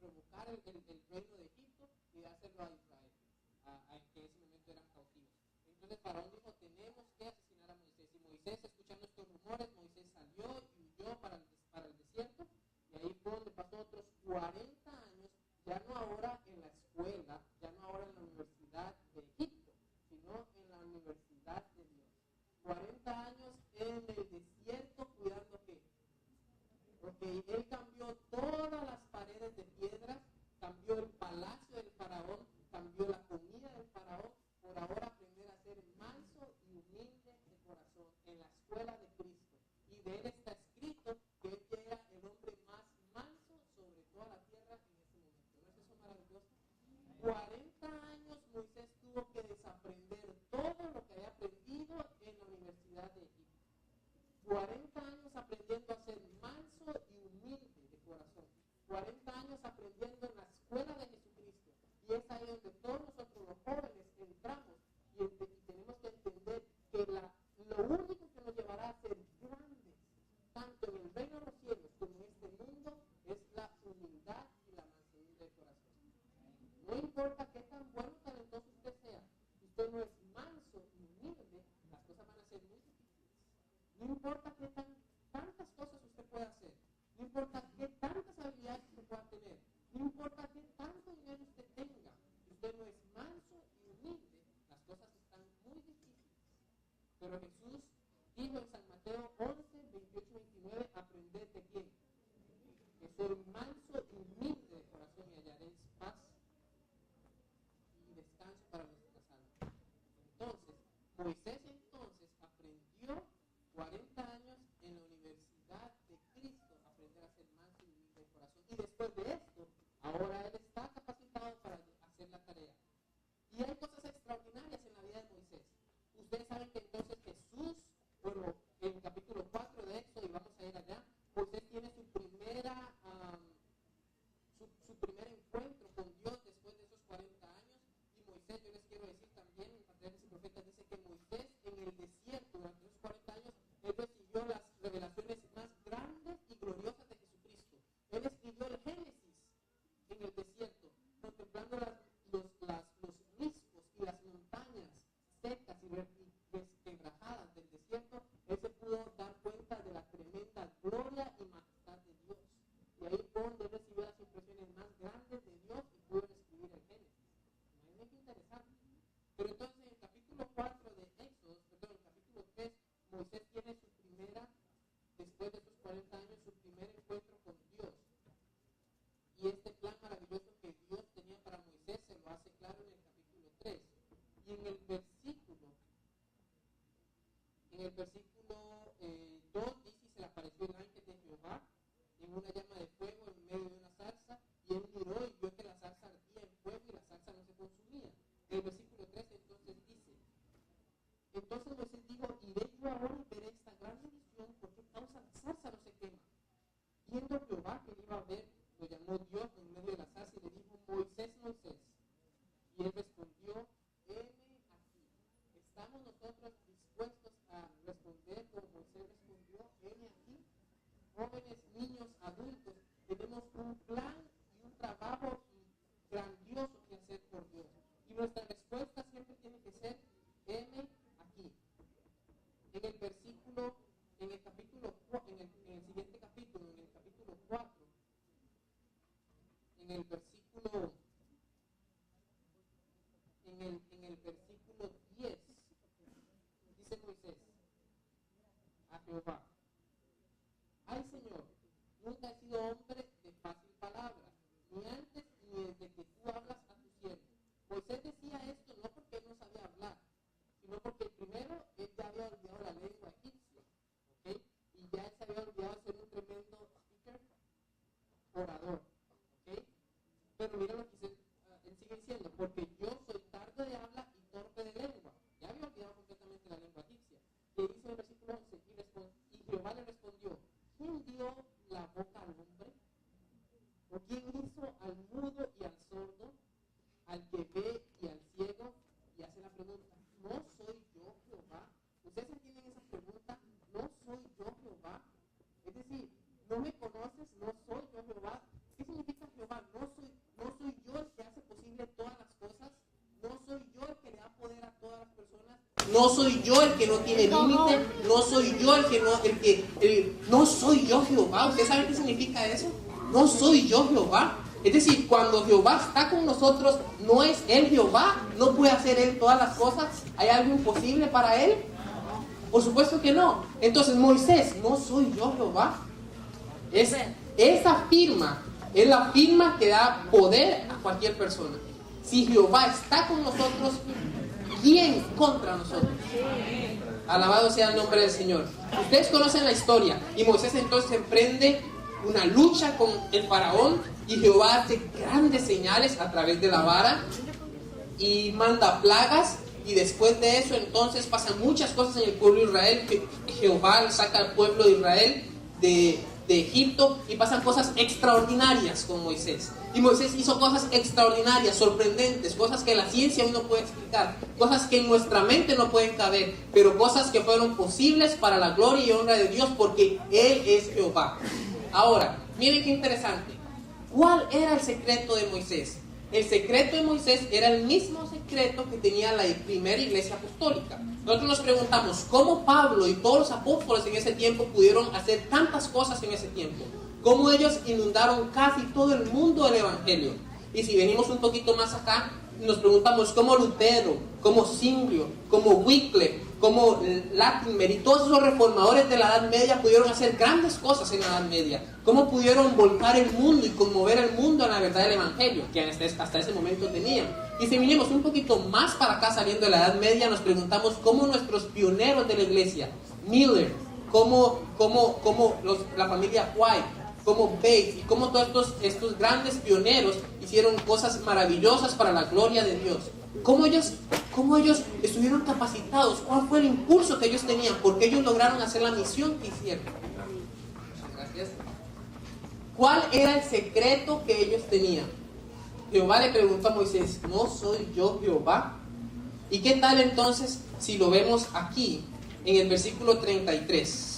revocar el reino de Egipto y dárselo a Israel, que en ese momento eran cautivos. Entonces Faraón dijo, tenemos que asesinar a Moisés. Y Moisés, escuchando estos rumores, Moisés salió y huyó para el desierto. Y ahí fue donde pasó otros 40 años, ya no ahora en la escuela, ya no ahora en la Universidad de Egipto, sino en la Universidad de Dios. 40 años en el desierto cuidando qué. Porque él cambió todas las paredes de piedra, cambió el palacio del faraón, cambió la comida del faraón, por ahora aprender a ser manso y humilde de corazón en la escuela de Cristo. Y de él está escrito que él era el hombre más manso sobre toda la tierra en ese momento. ¿No es eso maravilloso? 40 años Moisés tuvo que desaprender todo lo que había aprendido en la Universidad de Egipto. 40 años aprendiendo a ser manso nuestra respuesta siempre tiene que ser M aquí. En el versículo, en el capítulo, en el siguiente capítulo, en el capítulo 4, en el versículo, en el versículo 10, dice Moisés a Jehová: ay, Señor, nunca he sido hombre de fácil palabra, ni antes ni desde que tú hablas a tu siervo. Moisés decía esto no porque él no sabía hablar, sino porque primero él ya había olvidado la lengua egipcia, ¿ok? Y ya él se había olvidado ser un tremendo speaker, orador, ¿ok? Pero mira lo que él sigue diciendo: porque yo soy tardo de habla y torpe de lengua. Ya había olvidado completamente la lengua egipcia. Y dice en el versículo 11, y Jehová le respondió: ¿quién dio la boca al hombre? ¿O quién hizo al mudo y al sordo, al que ve y al ciego? Y hace la pregunta: ¿no soy yo Jehová? ¿Ustedes entienden esa pregunta? ¿No soy yo Jehová? Es decir, ¿no me conoces? ¿No soy yo Jehová? ¿Qué significa Jehová? ¿No soy yo el que hace posible todas las cosas? ¿No soy yo el que le da poder a todas las personas? ¿No soy yo el que no tiene límite? ¿No soy yo no soy yo Jehová? ¿Ustedes saben qué significa eso? No soy yo Jehová. Es decir, cuando Jehová está con nosotros, ¿no es Él Jehová? ¿No puede hacer Él todas las cosas? ¿Hay algo imposible para Él? Por supuesto que no. Entonces, Moisés: ¿no soy yo Jehová? Esa firma es la firma que da poder a cualquier persona. Si Jehová está con nosotros, ¿quién contra nosotros? Alabado sea el nombre del Señor. Ustedes conocen la historia. Y Moisés entonces emprende una lucha con el faraón, y Jehová hace grandes señales a través de la vara y manda plagas, y después de eso entonces pasan muchas cosas en el pueblo de Israel. Jehová saca al pueblo de Israel de Egipto, y pasan cosas extraordinarias con Moisés. Y Moisés hizo cosas extraordinarias, sorprendentes, cosas que la ciencia hoy no puede explicar, cosas que en nuestra mente no pueden caber, pero cosas que fueron posibles para la gloria y honra de Dios, porque Él es Jehová. Ahora, miren qué interesante. ¿Cuál era el secreto de Moisés? El secreto de Moisés era el mismo secreto que tenía la primera iglesia apostólica. Nosotros nos preguntamos cómo Pablo y todos los apóstoles en ese tiempo pudieron hacer tantas cosas en ese tiempo. Cómo ellos inundaron casi todo el mundo del evangelio. Y si venimos un poquito más acá, nos preguntamos cómo Lutero, cómo Zwinglio, cómo Wycliffe, cómo Latimer y todos esos reformadores de la Edad Media pudieron hacer grandes cosas en la Edad Media. Cómo pudieron volcar el mundo y conmover el mundo a la verdad del evangelio, que hasta ese momento tenían. Y si vinimos un poquito más para acá, saliendo de la Edad Media, nos preguntamos cómo nuestros pioneros de la iglesia, Miller, la familia White, como Bates, y cómo todos estos grandes pioneros hicieron cosas maravillosas para la gloria de Dios. Cómo ellos estuvieron capacitados, cuál fue el impulso que ellos tenían, porque ellos lograron hacer la misión que hicieron. Gracias. ¿Cuál era el secreto que ellos tenían? Jehová le preguntó a Moisés: ¿no soy yo Jehová? ¿Y qué tal entonces si lo vemos aquí en el versículo 33?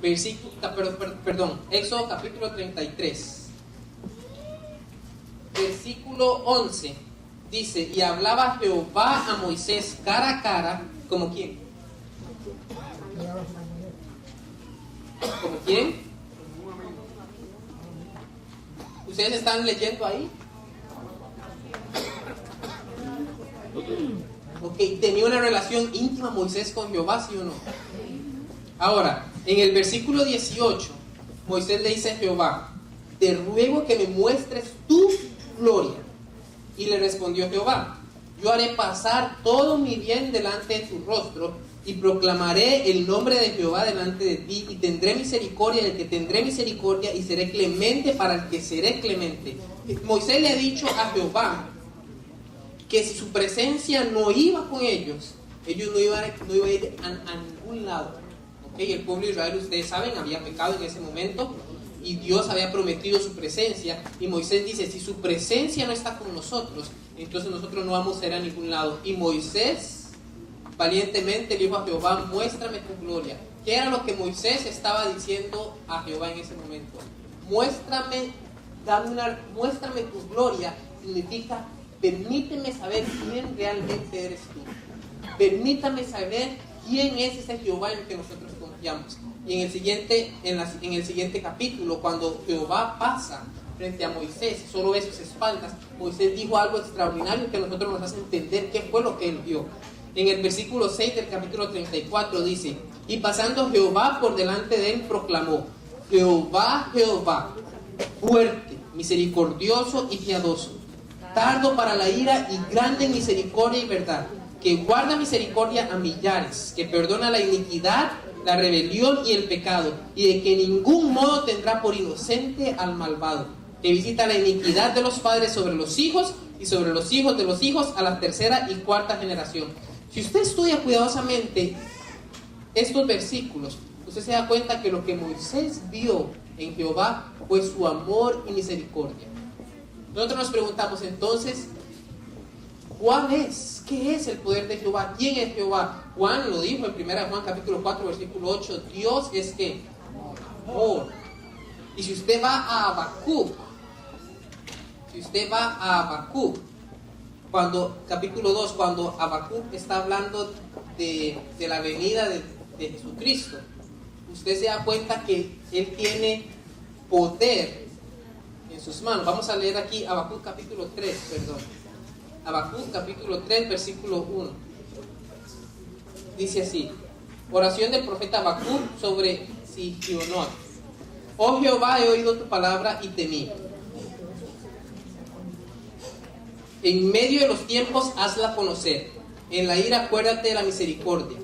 Éxodo capítulo 33, versículo 11, dice: y hablaba Jehová a Moisés cara a cara. ¿Como quién? ¿Como quién? ¿Ustedes están leyendo ahí? Ok, ¿tenía una relación íntima Moisés con Jehová, sí o no? Ahora, en el versículo 18, Moisés le dice a Jehová: te ruego que me muestres tu gloria. Y le respondió Jehová: yo haré pasar todo mi bien delante de tu rostro, y proclamaré el nombre de Jehová delante de ti, y tendré misericordia del que tendré misericordia, y seré clemente para el que seré clemente. Moisés le ha dicho a Jehová que si su presencia no iba con ellos no iban a ir a ningún lado. ¿Okay? El pueblo de Israel, ustedes saben, había pecado en ese momento, y Dios había prometido su presencia, y Moisés dice: si su presencia no está con nosotros, entonces nosotros no vamos a ir a ningún lado. Y Moisés valientemente le dijo a Jehová: muéstrame tu gloria. ¿Qué era lo que Moisés estaba diciendo a Jehová en ese momento? Muéstrame tu gloria, significa permíteme saber quién realmente eres tú. Permítame saber quién es ese Jehová en el que nosotros confiamos. Y en el siguiente capítulo, cuando Jehová pasa frente a Moisés, solo ve sus espaldas, Moisés dijo algo extraordinario que a nosotros nos hace entender qué fue lo que él vio. En el versículo 6 del capítulo 34 dice: y pasando Jehová por delante de él, proclamó: Jehová, Jehová, fuerte, misericordioso y piadoso, tardo para la ira y grande en misericordia y verdad, que guarda misericordia a millares, que perdona la iniquidad, la rebelión y el pecado, y de que en ningún modo tendrá por inocente al malvado, que visita la iniquidad de los padres sobre los hijos y sobre los hijos de los hijos a la tercera y cuarta generación. Si usted estudia cuidadosamente estos versículos, usted se da cuenta que lo que Moisés vio en Jehová fue su amor y misericordia. Nosotros nos preguntamos entonces, ¿cuál es? ¿Qué es el poder de Jehová? ¿Quién es Jehová? Juan lo dijo en 1 Juan capítulo 4 versículo 8, Dios es ¿qué? Amor. Y si usted va a Habacuc, capítulo 2, cuando Habacuc está hablando de la venida de Jesucristo, usted se da cuenta que Él tiene poder en sus manos. Vamos a leer aquí Habacuc capítulo 3, Habacuc capítulo 3, versículo 1. Dice así: oración del profeta Habacuc sobre Sigionot. Oh Jehová, he oído tu palabra y temí. En medio de los tiempos hazla conocer. En la ira acuérdate de la misericordia.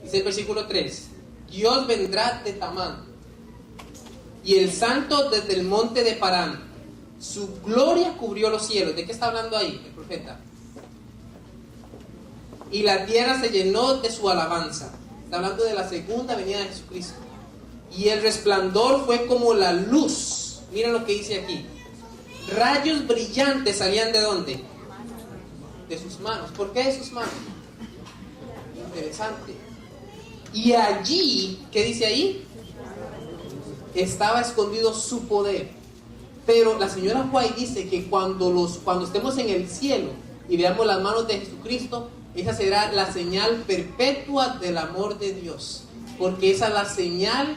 Dice el versículo 3: Dios vendrá de Tamán, y el santo desde el monte de Parán. Su gloria cubrió los cielos. ¿De qué está hablando ahí el profeta? Y la tierra se llenó de su alabanza. Está hablando de la segunda venida de Jesucristo. Y el resplandor fue como la luz. Miren lo que dice aquí. Rayos brillantes salían ¿de dónde? De sus manos. ¿Por qué de sus manos? Interesante. Y allí, ¿qué dice ahí? Estaba escondido su poder. Pero la señora White dice que cuando estemos en el cielo y veamos las manos de Jesucristo, esa será la señal perpetua del amor de Dios, porque esa es la señal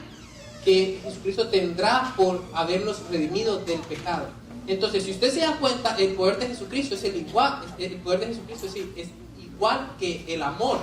que Jesucristo tendrá por habernos redimido del pecado. Entonces, si usted se da cuenta, el poder de Jesucristo es igual que el amor.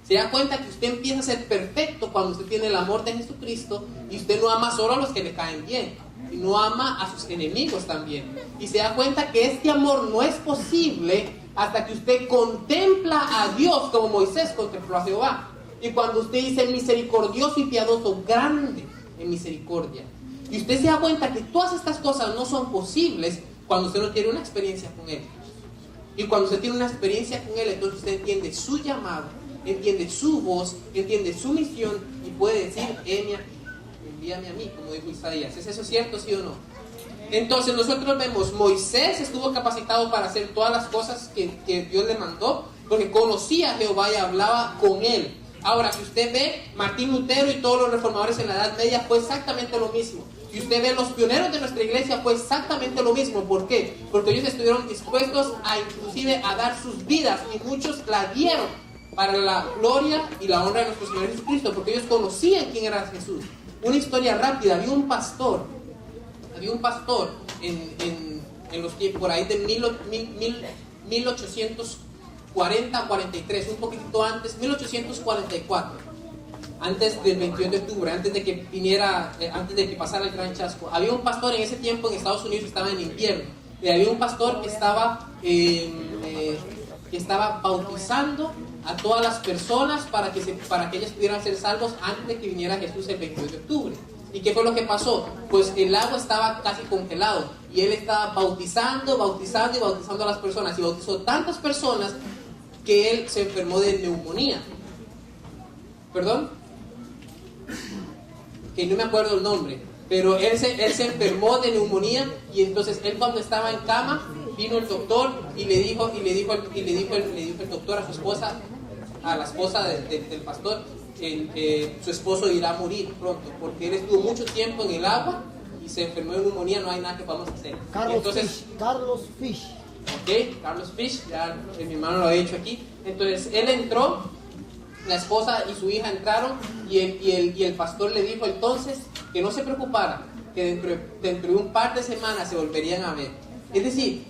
Se da cuenta que usted empieza a ser perfecto cuando usted tiene el amor de Jesucristo, y usted no ama solo a los que le caen bien, sino ama a sus enemigos también. Y se da cuenta que este amor no es posible hasta que usted contempla a Dios como Moisés contempló a Jehová. Y cuando usted dice misericordioso y piadoso, grande en misericordia. Y usted se da cuenta que todas estas cosas no son posibles cuando usted no tiene una experiencia con Él. Y cuando usted tiene una experiencia con Él, entonces usted entiende su llamado, entiende su voz, entiende su misión y puede decir: envíame a mí, como dijo Isaías. ¿Es eso cierto, sí o no? Entonces nosotros vemos, Moisés estuvo capacitado para hacer todas las cosas que Dios le mandó, porque conocía a Jehová y hablaba con Él. Ahora, si usted ve, Martín Lutero y todos los reformadores en la Edad Media fue exactamente lo mismo. Si usted ve, los pioneros de nuestra iglesia fue exactamente lo mismo. ¿Por qué? Porque ellos estuvieron dispuestos a inclusive a dar sus vidas, y muchos la dieron para la gloria y la honra de nuestro Señor Jesucristo, porque ellos conocían quién era Jesús. Una historia rápida: había un pastor en los tiempos por ahí de 1840-43, un poquitito antes, 1844, antes del 21 de octubre, antes de que pasara el gran chasco. Había un pastor en ese tiempo en Estados Unidos, estaba en invierno, y había un pastor que estaba bautizando a todas las personas para que ellas pudieran ser salvos antes de que viniera Jesús el 22 de octubre. ¿Y qué fue lo que pasó? Pues el agua estaba casi congelado, y él estaba bautizando a las personas, y bautizó tantas personas que él se enfermó de neumonía. ¿Perdón? Que no me acuerdo el nombre, pero él se enfermó de neumonía, y entonces él, cuando estaba en cama, vino el doctor y le dijo el doctor a su esposa, a la esposa del pastor, su esposo irá a morir pronto, porque él estuvo mucho tiempo en el agua y se enfermó de neumonía, no hay nada que podamos hacer. Carlos Fish. ¿ok? Carlos Fish, ya mi hermano lo ha dicho aquí. Entonces él entró, la esposa y su hija entraron y el pastor le dijo entonces que no se preocupara, que dentro de un par de semanas se volverían a ver. Es decir,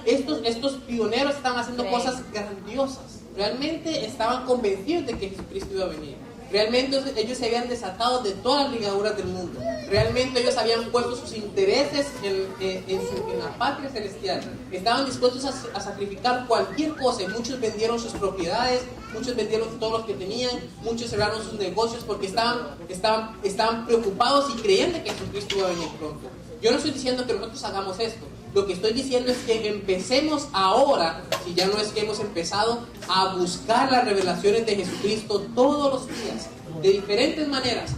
estos pioneros estaban haciendo cosas grandiosas. Realmente estaban convencidos de que Jesucristo iba a venir. Realmente ellos se habían desatado de todas las ligaduras del mundo. Realmente ellos habían puesto sus intereses en la patria celestial. Estaban dispuestos a sacrificar cualquier cosa. Y muchos vendieron sus propiedades, muchos vendieron todo lo que tenían, muchos cerraron sus negocios porque estaban preocupados y creían de que Jesucristo iba a venir pronto. Yo no estoy diciendo que nosotros hagamos esto. Lo que estoy diciendo es que empecemos ahora, si ya no es que hemos empezado, a buscar las revelaciones de Jesucristo todos los días, de diferentes maneras.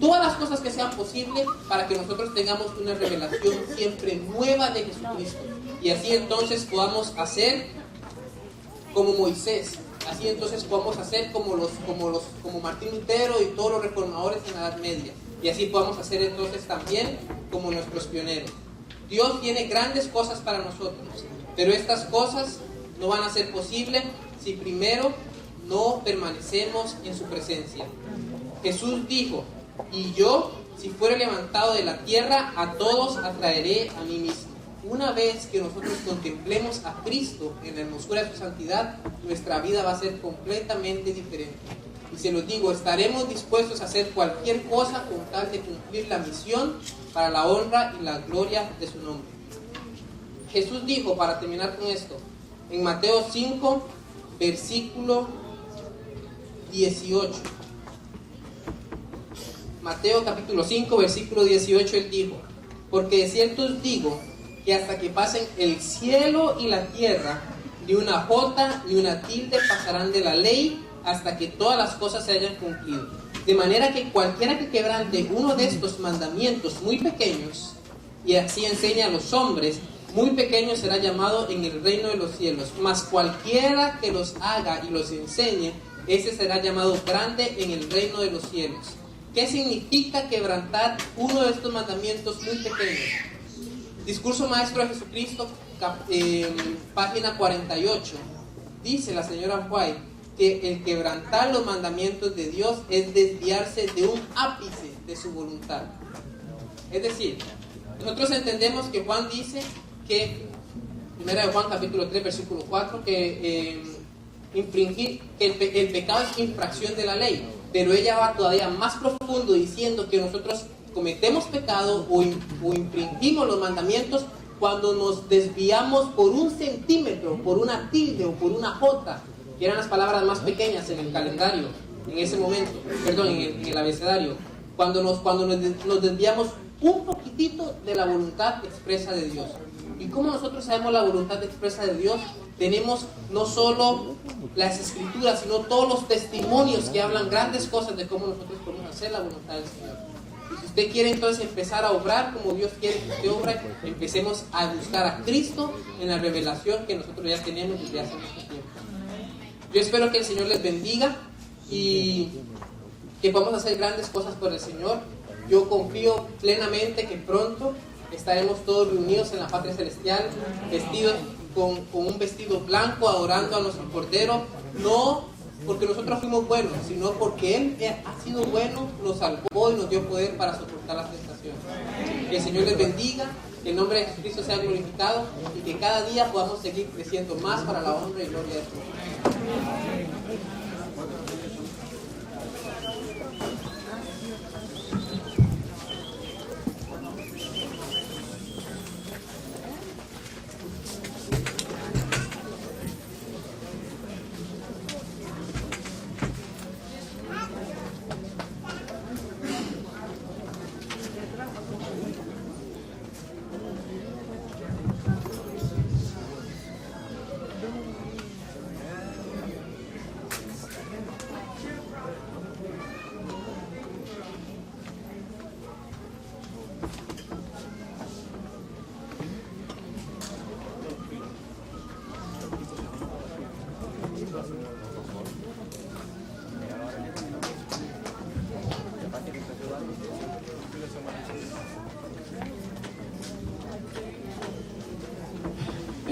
Todas las cosas que sean posibles para que nosotros tengamos una revelación siempre nueva de Jesucristo. Y así entonces podamos hacer como Moisés. Así entonces podamos hacer como Martín Lutero y todos los reformadores en la Edad Media. Y así podamos hacer entonces también como nuestros pioneros. Dios tiene grandes cosas para nosotros, pero estas cosas no van a ser posibles si primero no permanecemos en su presencia. Jesús dijo, y yo, si fuere levantado de la tierra, a todos atraeré a mí mismo. Una vez que nosotros contemplemos a Cristo en la hermosura de su santidad, nuestra vida va a ser completamente diferente. Y se los digo, estaremos dispuestos a hacer cualquier cosa con tal de cumplir la misión para la honra y la gloria de su nombre. Jesús dijo, para terminar con esto, en Mateo 5, versículo 18. Mateo capítulo 5, versículo 18, él dijo, porque de cierto os digo, que hasta que pasen el cielo y la tierra, ni una jota ni una tilde pasarán de la ley, hasta que todas las cosas se hayan cumplido. De manera que cualquiera que quebrante uno de estos mandamientos muy pequeños, y así enseña a los hombres, muy pequeño será llamado en el reino de los cielos. Mas cualquiera que los haga y los enseñe, ese será llamado grande en el reino de los cielos. ¿Qué significa quebrantar uno de estos mandamientos muy pequeños? Discurso Maestro de Jesucristo, página 48. Dice la señora White que el quebrantar los mandamientos de Dios es desviarse de un ápice de su voluntad. Es decir, nosotros entendemos que Juan dice que, primera de Juan capítulo 3 versículo 4, que el pecado es infracción de la ley, pero ella va todavía más profundo diciendo que nosotros cometemos pecado o infringimos los mandamientos cuando nos desviamos por un centímetro, por una tilde o por una jota, que eran las palabras más pequeñas en el calendario, en ese momento, perdón, en el abecedario, cuando nos desviamos un poquitito de la voluntad expresa de Dios. ¿Y cómo nosotros sabemos la voluntad expresa de Dios? Tenemos no solo las escrituras, sino todos los testimonios que hablan grandes cosas de cómo nosotros podemos hacer la voluntad del Señor. Y si usted quiere entonces empezar a obrar como Dios quiere que usted obre, empecemos a buscar a Cristo en la revelación que nosotros ya tenemos desde hace mucho tiempo. Yo espero que el Señor les bendiga y que podamos hacer grandes cosas por el Señor. Yo confío plenamente que pronto estaremos todos reunidos en la patria celestial, vestidos con un vestido blanco, adorando a nuestro Cordero, no porque nosotros fuimos buenos, sino porque Él ha sido bueno, nos salvó y nos dio poder para soportar las tentaciones. Que el Señor les bendiga, que el nombre de Jesucristo sea glorificado y que cada día podamos seguir creciendo más para la honra y gloria de Dios.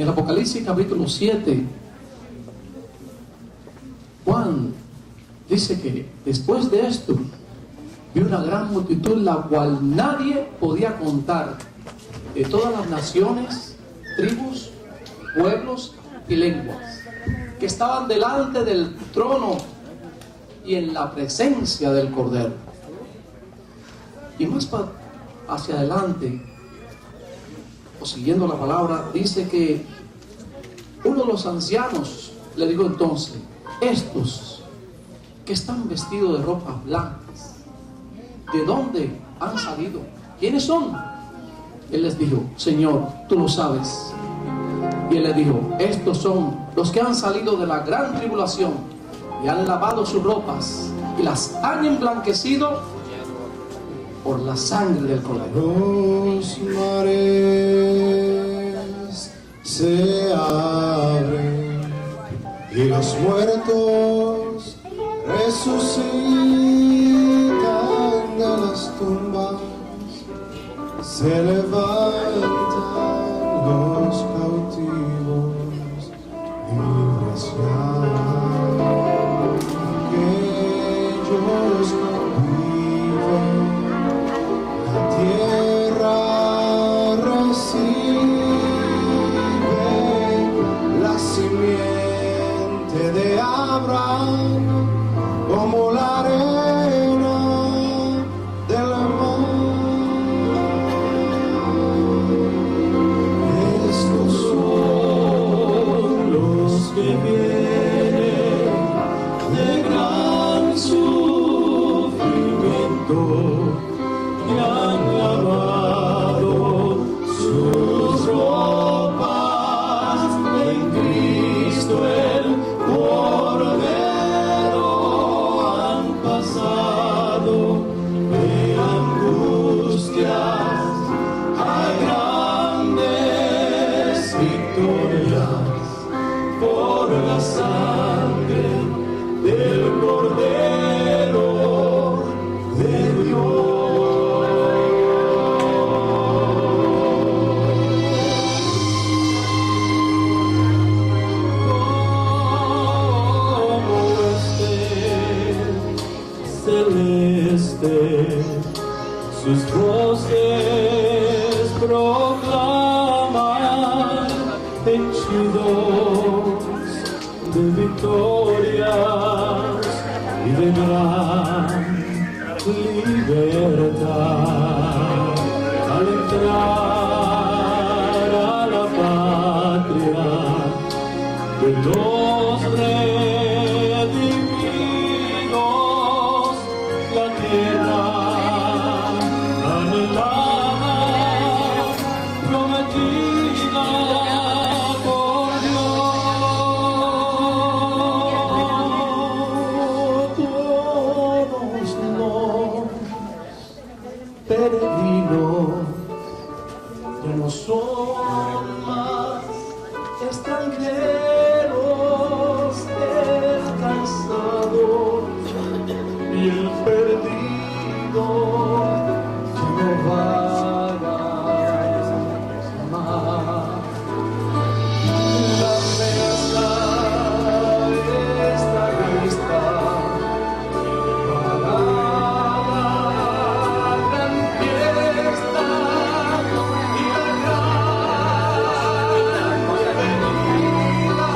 En Apocalipsis capítulo 7, Juan dice que después de esto vio una gran multitud, la cual nadie podía contar, de todas las naciones, tribus, pueblos y lenguas, que estaban delante del trono y en la presencia del Cordero. Y más hacia adelante, o siguiendo la palabra, dice que uno de los ancianos le dijo entonces: estos que están vestidos de ropas blancas, ¿de dónde han salido? ¿Quiénes son? Él les dijo: Señor, tú lo sabes. Y él les dijo: estos son los que han salido de la gran tribulación y han lavado sus ropas y las han emblanquecido por la sangre del Cordero. Los mares se abren y los muertos resucitan de las tumbas, se levantan los cautivos libres ya, aquellos que viven la tierra recibe la simiente de Abraham como la arena del mar. Estos son los que vienen de gran sufrimiento, y han lavado sus ropas en Cristo el Cordero, han pasado de angustias a grandes victorias por la sangre del Cordero de Dios. Celeste, sus voces proclaman henchidos de victorias y de gran libertad. Al entrar a la patria de los redimidos, la tierra anhelada, prometida por Dios. Todos los peregrinos ya no son más extranjeros, el cansado y el perdido ya no vaga más. La mesa está lista para la gran fiesta y la gran venida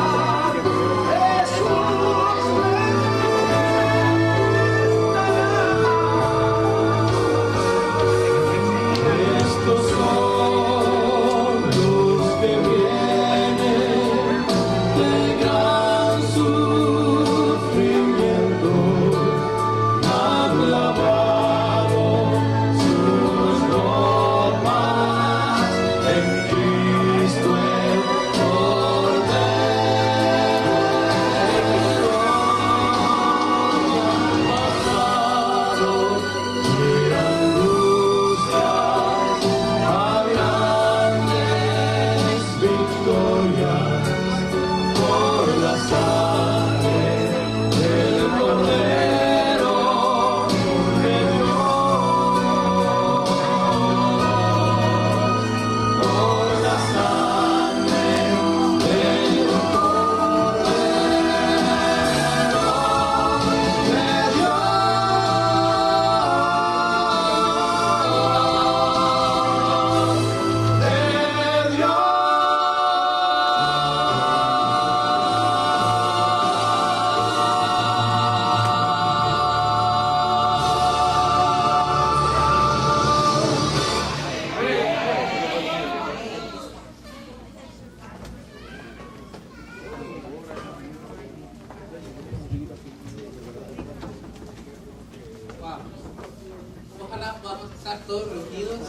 todos reunidos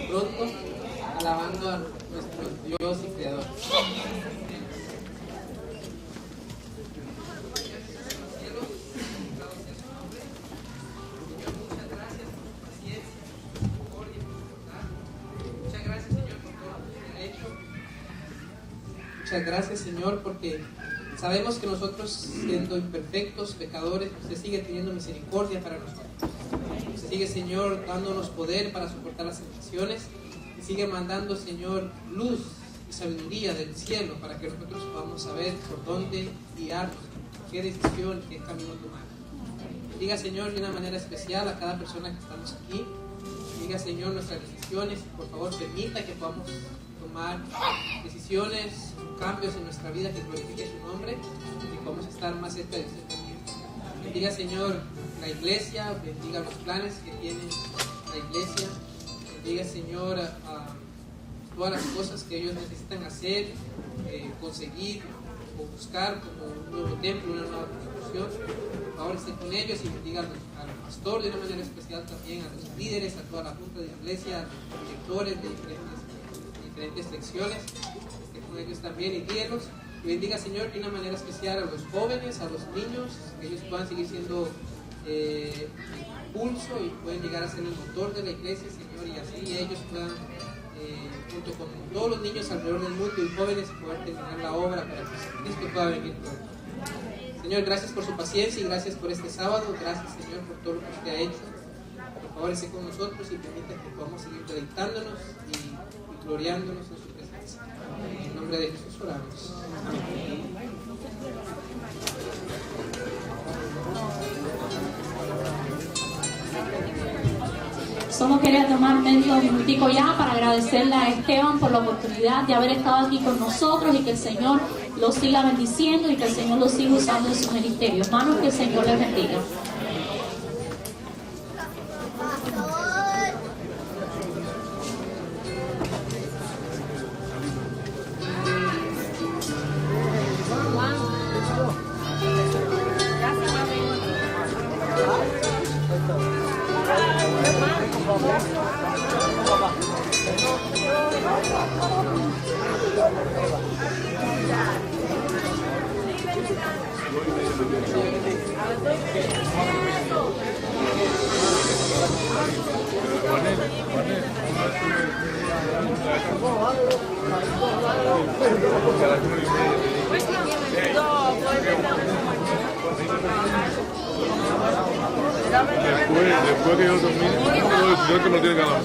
pronto, alabando a nuestro Dios y Creador. Muchas gracias, Señor, porque sabemos que nosotros, siendo imperfectos, pecadores, usted sigue teniendo misericordia para nosotros. Usted sigue, Señor, dándonos poder para soportar las tentaciones y sigue mandando, Señor, luz y sabiduría del cielo para que nosotros podamos saber por dónde guiarnos, qué decisión, qué camino tomar. Diga, Señor, de una manera especial a cada persona que estamos aquí. Diga, Señor, nuestras decisiones y por favor permita que podamos tomar decisiones, cambios en nuestra vida que glorifique su nombre y que podamos estar más cerca de usted también. Bendiga, Señor, la iglesia, bendiga los planes que tiene la iglesia, bendiga, Señor, a todas las cosas que ellos necesitan hacer, conseguir o buscar, como un nuevo templo, una nueva construcción. Por favor, esté con ellos y bendiga al pastor de una manera especial también, a los líderes, a toda la junta de iglesia, a los directores de diferentes secciones, esté con ellos también y guíelos. Y bendiga, Señor, de una manera especial a los jóvenes, a los niños, que ellos puedan seguir siendo pulso y pueden llegar a ser el motor de la iglesia, Señor, y así ellos puedan, junto con todos los niños alrededor del mundo y jóvenes, poder terminar la obra para que Cristo pueda venir pronto. Señor, gracias por su paciencia y gracias por este sábado. Gracias, Señor, por todo lo que usted ha hecho. Por favor, esté con nosotros y permita que podamos seguir deleitándonos y gloriándonos en su presencia. En el nombre de Jesús oramos. Amén. Solo quería tomar medio minutico ya para agradecerle a Esteban por la oportunidad de haber estado aquí con nosotros y que el Señor lo siga bendiciendo y que el Señor lo siga usando en su ministerio. Hermanos, que el Señor les bendiga. Después que yo termine, yo que no tiene ganado.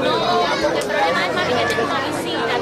No, el problema es más que tengo una visita.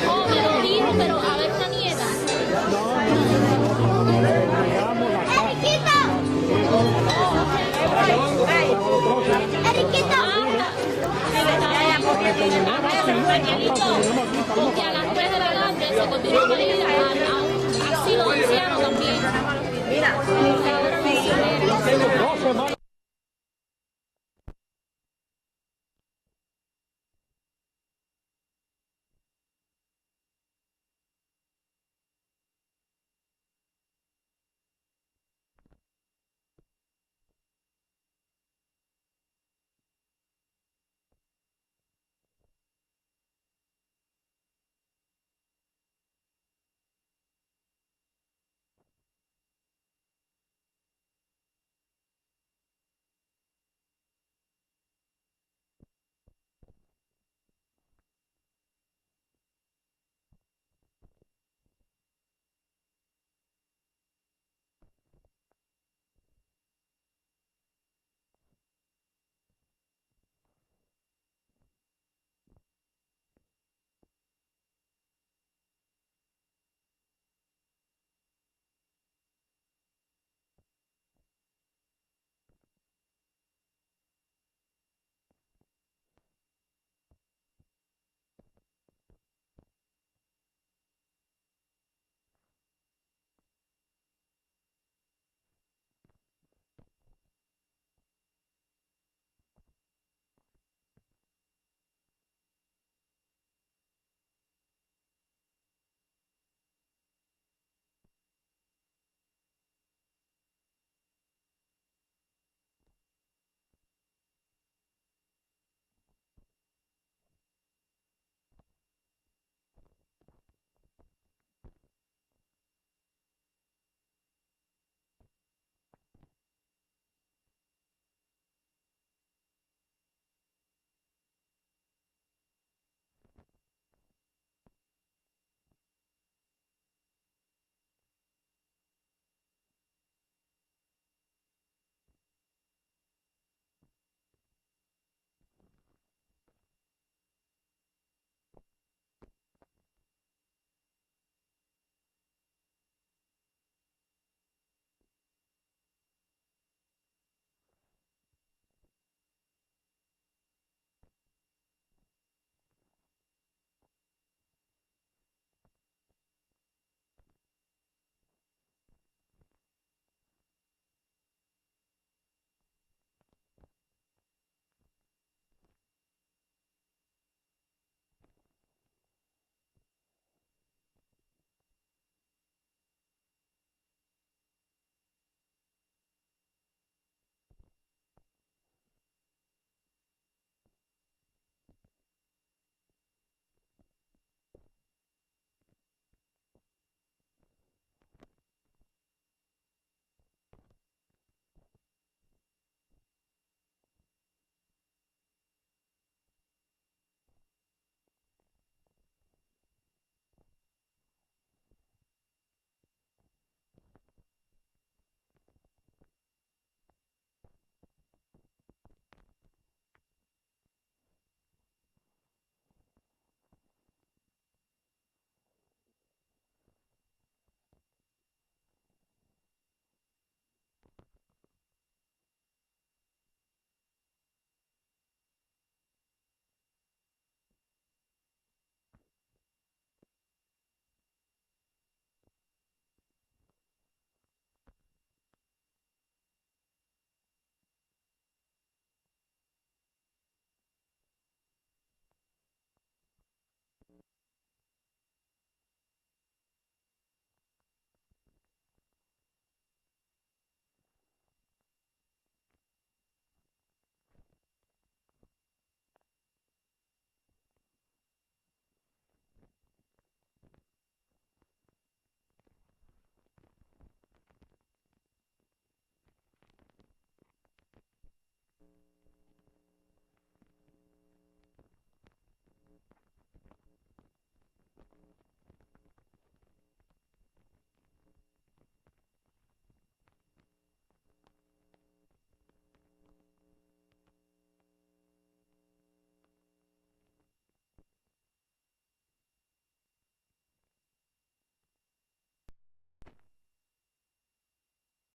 Oh, me lo dijo, pero a ver una nieta. Porque a las 3 de la tarde se continúa a ir a un asilo de ancianos también. Mira,